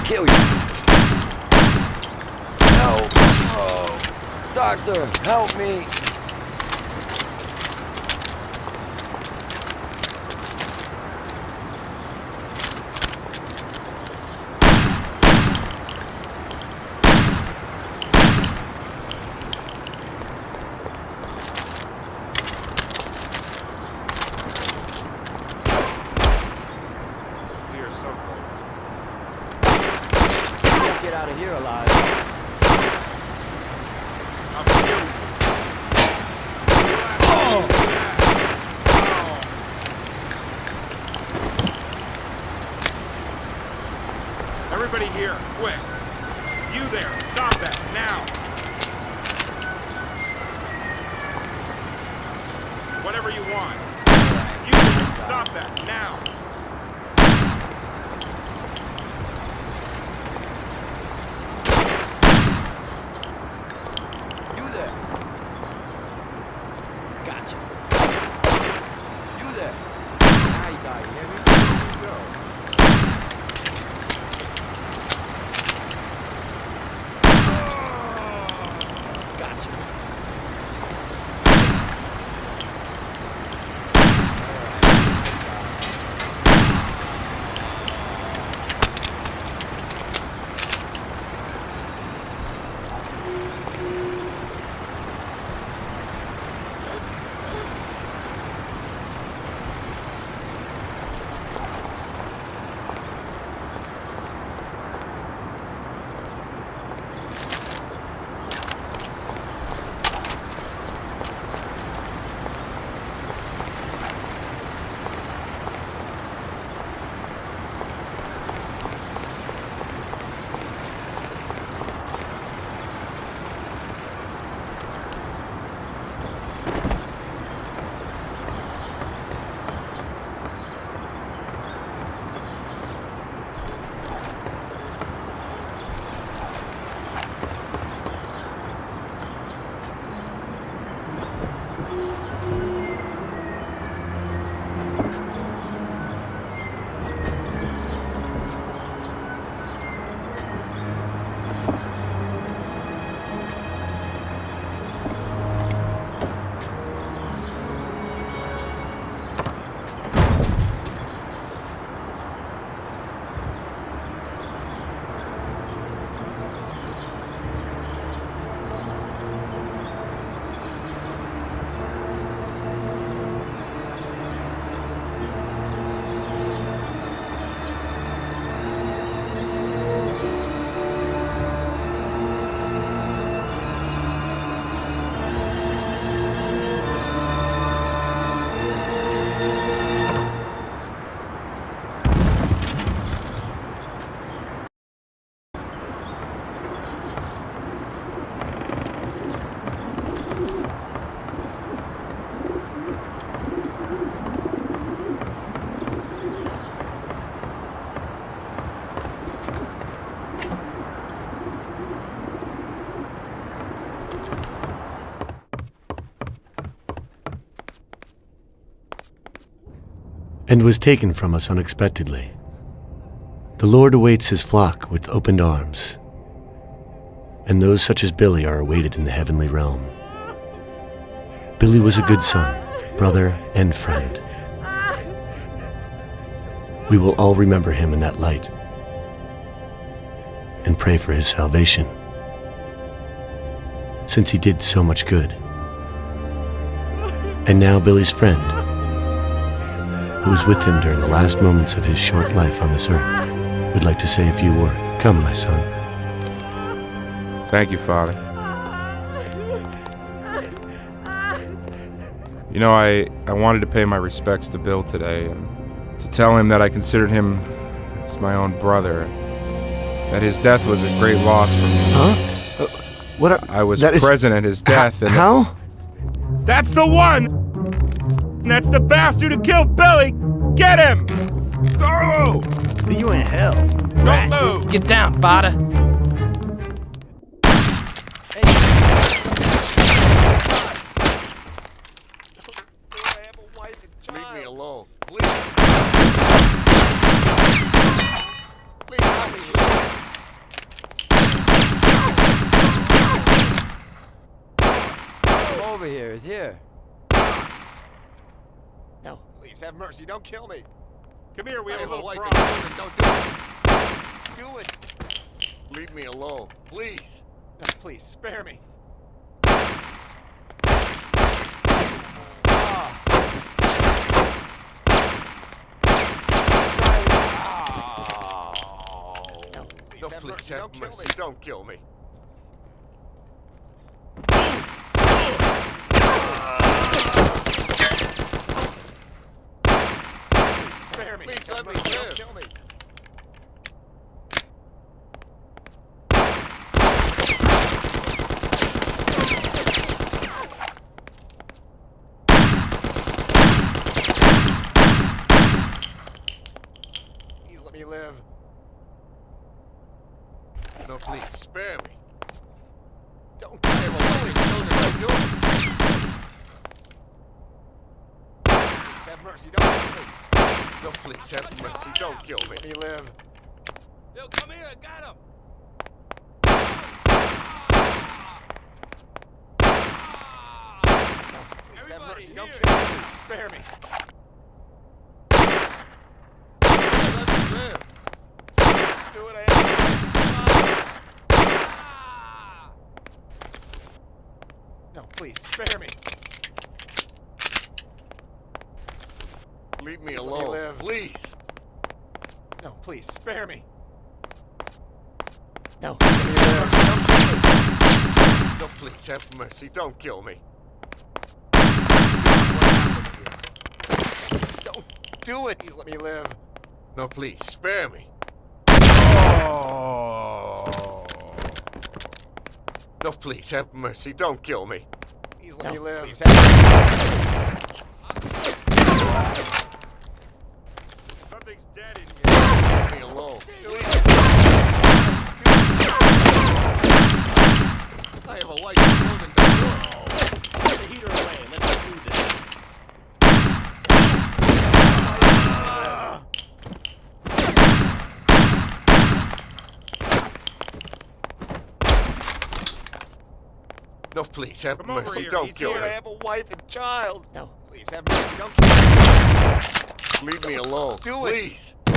Kill you. Help. Oh. Doctor, help me. Get out of here alive. Everybody here, quick. You there, stop that, now. Whatever you want. You there, stop that, now. Gotcha. You there. Now you die, you hear me? Go. Gotcha. and was taken from us unexpectedly. The Lord awaits his flock with opened arms, and those such as Billy are awaited in the heavenly realm. Billy was a good son, brother, and friend. We will all remember him in that light and pray for his salvation. since he did so much good. And now Billy's friend, who was with him during the last moments of his short life on this earth, would like to say a few words. Come, my son. Thank you, Father. You know, I wanted to pay my respects to Bill today and to tell him that I considered him as my own brother, that his death was a great loss for me. Huh? I was present at his death. And how? That's the one! That's the bastard who killed Billy! Get him! Carlo! You in hell. Don't move! Get down, Bada. Leave me alone, please. Please help me. Come over here. Is here. No, please have mercy. Don't kill me. Come here, we have a little wife problem. and children. Don't do it. Do it. Leave me alone, please. No, please spare me. No, please have mercy. Don't kill me. Spare me. Please let me live. Don't kill me. Please let me live. No, please spare me. Don't kill me. Children, don't do it. Please have mercy. Don't kill me. No, please have mercy. Don't kill me. Let me live. Yo, come here, I got him. Please have mercy. Don't kill me. Please spare me. Let me live. Do what I have to. No, please spare me. Leave me alone. Let me live. Please. No, please spare me. No, let me live. Don't kill me. No, please have mercy. Don't kill me. Don't do it. Please let me live. No, please spare me. Oh. No, please have mercy. Don't kill me. Please let me live. Please Something's dead in here. leave me alone. I have a wife and children to do. Put the heater away. Let's do this. No, please have Come over mercy. here. Don't He's kill here. me. I have a wife and child. No, please have mercy. Don't kill me. Leave me alone. Do it. Please. Don't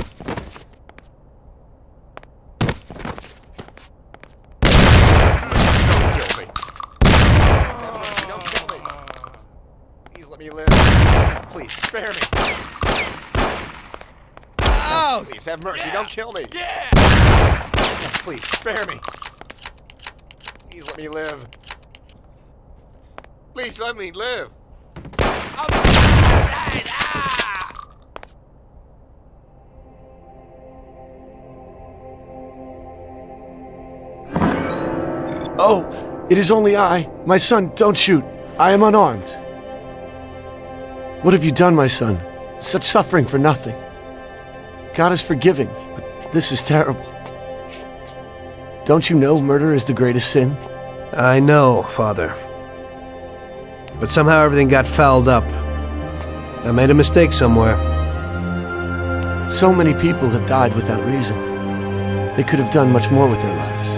kill me. Please have mercy. Don't kill me. Please let me live. Please spare me. Ouch! Please have mercy. Don't kill me. Yeah! No, please spare me. Please let me live. Please let me live. Oh, it is only I. My son, don't shoot. I am unarmed. What have you done, my son? Such suffering for nothing. God is forgiving, but this is terrible. Don't you know murder is the greatest sin? I know, Father. But somehow everything got fouled up. I made a mistake somewhere. So many people have died without reason. They could have done much more with their lives.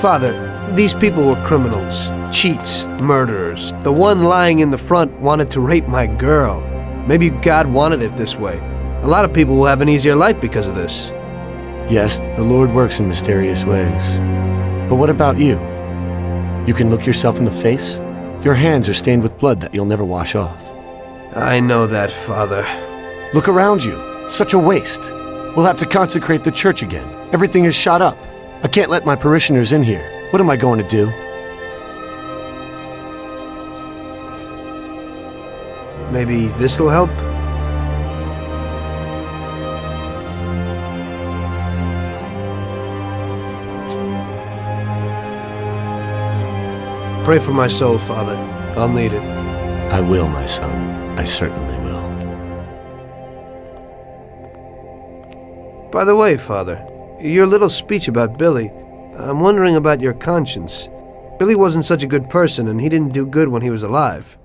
Father, these people were criminals, cheats, murderers. The one lying in the front wanted to rape my girl. Maybe God wanted it this way. A lot of people will have an easier life because of this. Yes, the Lord works in mysterious ways. But what about you? You can look yourself in the face? Your hands are stained with blood that you'll never wash off. I know that, Father. Look around you. Such a waste. We'll have to consecrate the church again. Everything is shot up. I can't let my parishioners in here. What am I going to do? Maybe this'll help? Pray for my soul, Father. I'll need it. I will, my son. I certainly will. By the way, Father, your little speech about Billy, I'm wondering about your conscience. Billy wasn't such a good person, and he didn't do good when he was alive.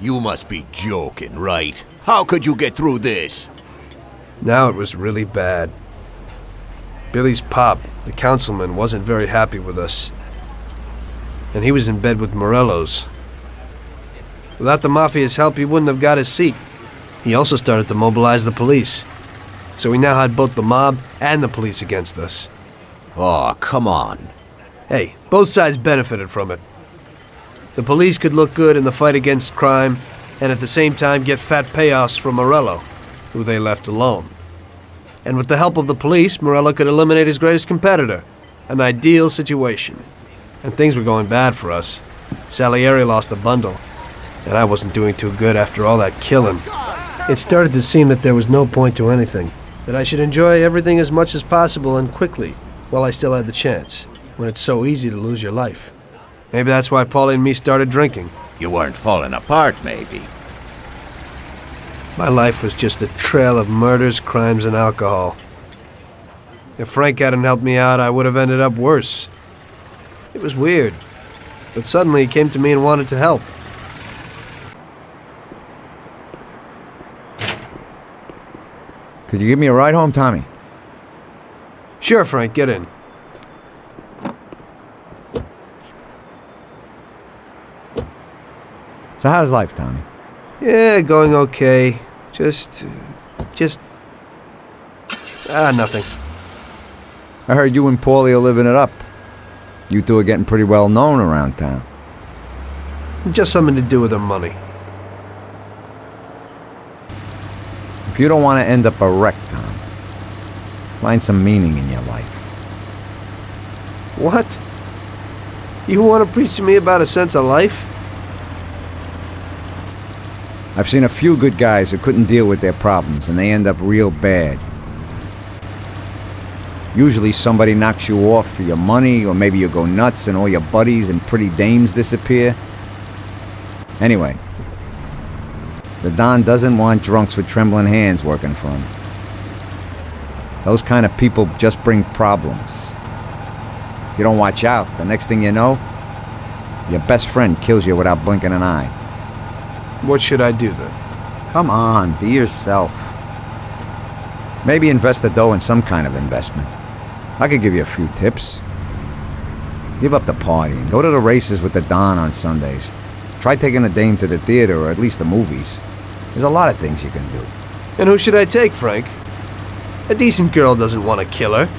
You must be joking, right? How could you get through this? Now it was really bad. Billy's pop, the councilman, wasn't very happy with us. And he was in bed with Morello's. Without the Mafia's help, he wouldn't have got his seat. He also started to mobilize the police. So we now had both the mob and the police against us. Oh, come on. Hey, both sides benefited from it. The police could look good in the fight against crime, and at the same time get fat payoffs from Morello, who they left alone. And with the help of the police, Morello could eliminate his greatest competitor. An ideal situation. And things were going bad for us. Salieri lost a bundle, and I wasn't doing too good after all that killing. It started to seem that there was no point to anything, that I should enjoy everything as much as possible and quickly, while I still had the chance, when it's so easy to lose your life. Maybe that's why Paulie and me started drinking. You weren't falling apart, maybe. My life was just a trail of murders, crimes, and alcohol. If Frank hadn't helped me out, I would have ended up worse. It was weird, but suddenly he came to me and wanted to help. Could you give me a ride home, Tommy? Sure, Frank, get in. So how's life, Tommy? Yeah, going okay. Nothing. I heard you and Paulie are living it up. You two are getting pretty well known around town. Just something to do with our money. If you don't want to end up a wreck, Tom, find some meaning in your life. What? You want to preach to me about a sense of life? I've seen a few good guys who couldn't deal with their problems, and they end up real bad. Usually somebody knocks you off for your money, or maybe you go nuts and all your buddies and pretty dames disappear. Anyway, the Don doesn't want drunks with trembling hands working for him. Those kind of people just bring problems. If you don't watch out, the next thing you know, your best friend kills you without blinking an eye. What should I do then? Come on, be yourself. Maybe invest the dough in some kind of investment. I could give you a few tips. Give up the partying. Go to the races with the Don on Sundays. Try taking a dame to the theater or at least the movies. There's a lot of things you can do. And who should I take, Frank? A decent girl doesn't want to kill her.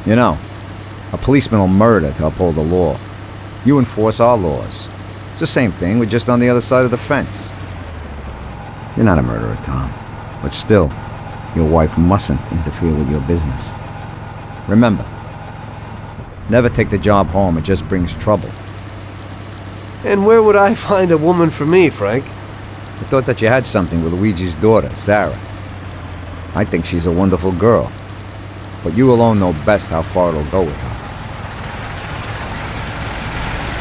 You know, a policeman will murder to uphold the law. You enforce our laws. It's the same thing, we're just on the other side of the fence. You're not a murderer, Tom. But still, your wife mustn't interfere with your business. Remember, never take the job home, it just brings trouble. And where would I find a woman for me, Frank? I thought that you had something with Luigi's daughter, Sarah. I think she's a wonderful girl. But you alone know best how far it'll go with her.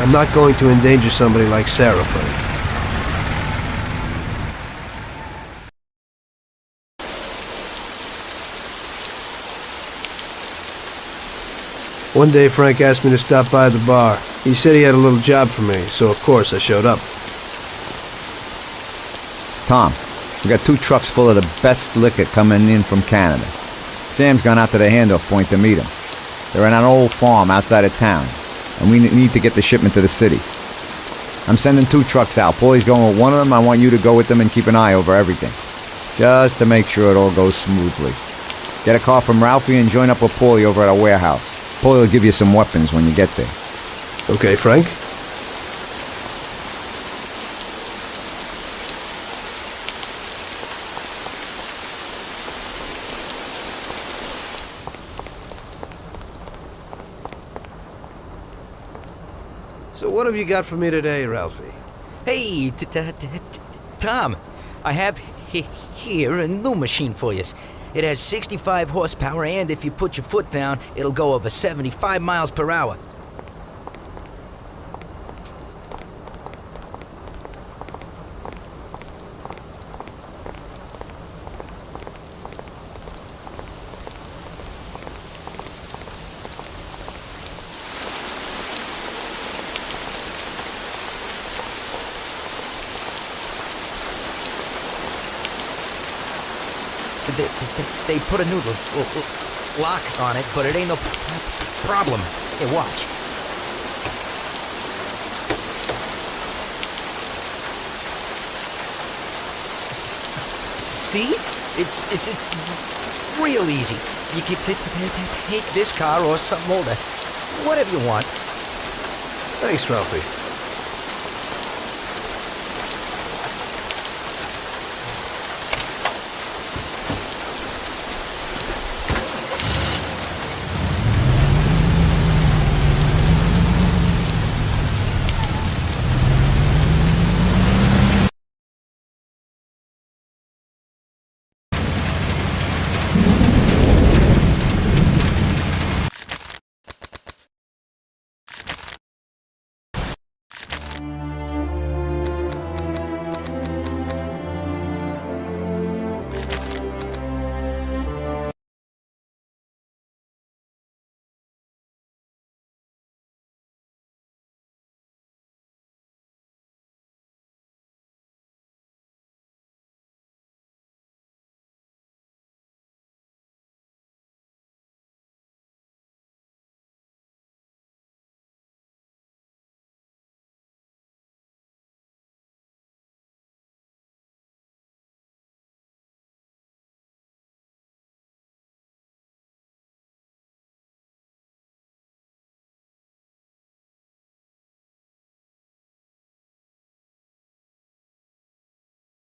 I'm not going to endanger somebody like Sarah, Frank. One day, Frank asked me to stop by the bar. He said he had a little job for me, so of course I showed up. Tom, we got 2 trucks full of the best liquor coming in from Canada. Sam's gone out to the handoff point to meet them. They're in an old farm outside of town, and we need to get the shipment to the city. I'm sending 2 trucks out. Paulie's going with one of them. I want you to go with them and keep an eye over everything, just to make sure it all goes smoothly. Get a car from Ralphie and join up with Paulie over at our warehouse. Paulie will give you some weapons when you get there. Okay, Frank? So what have you got for me today, Ralphie? Hey, Tom, I have here a new machine for you. It has 65 horsepower, and if you put your foot down, it'll go over 75 miles per hour. They put a new lock on it, but it ain't no problem. Here, watch. See? It's real easy. You can take this car or something older, whatever you want. Thanks, Ralphie.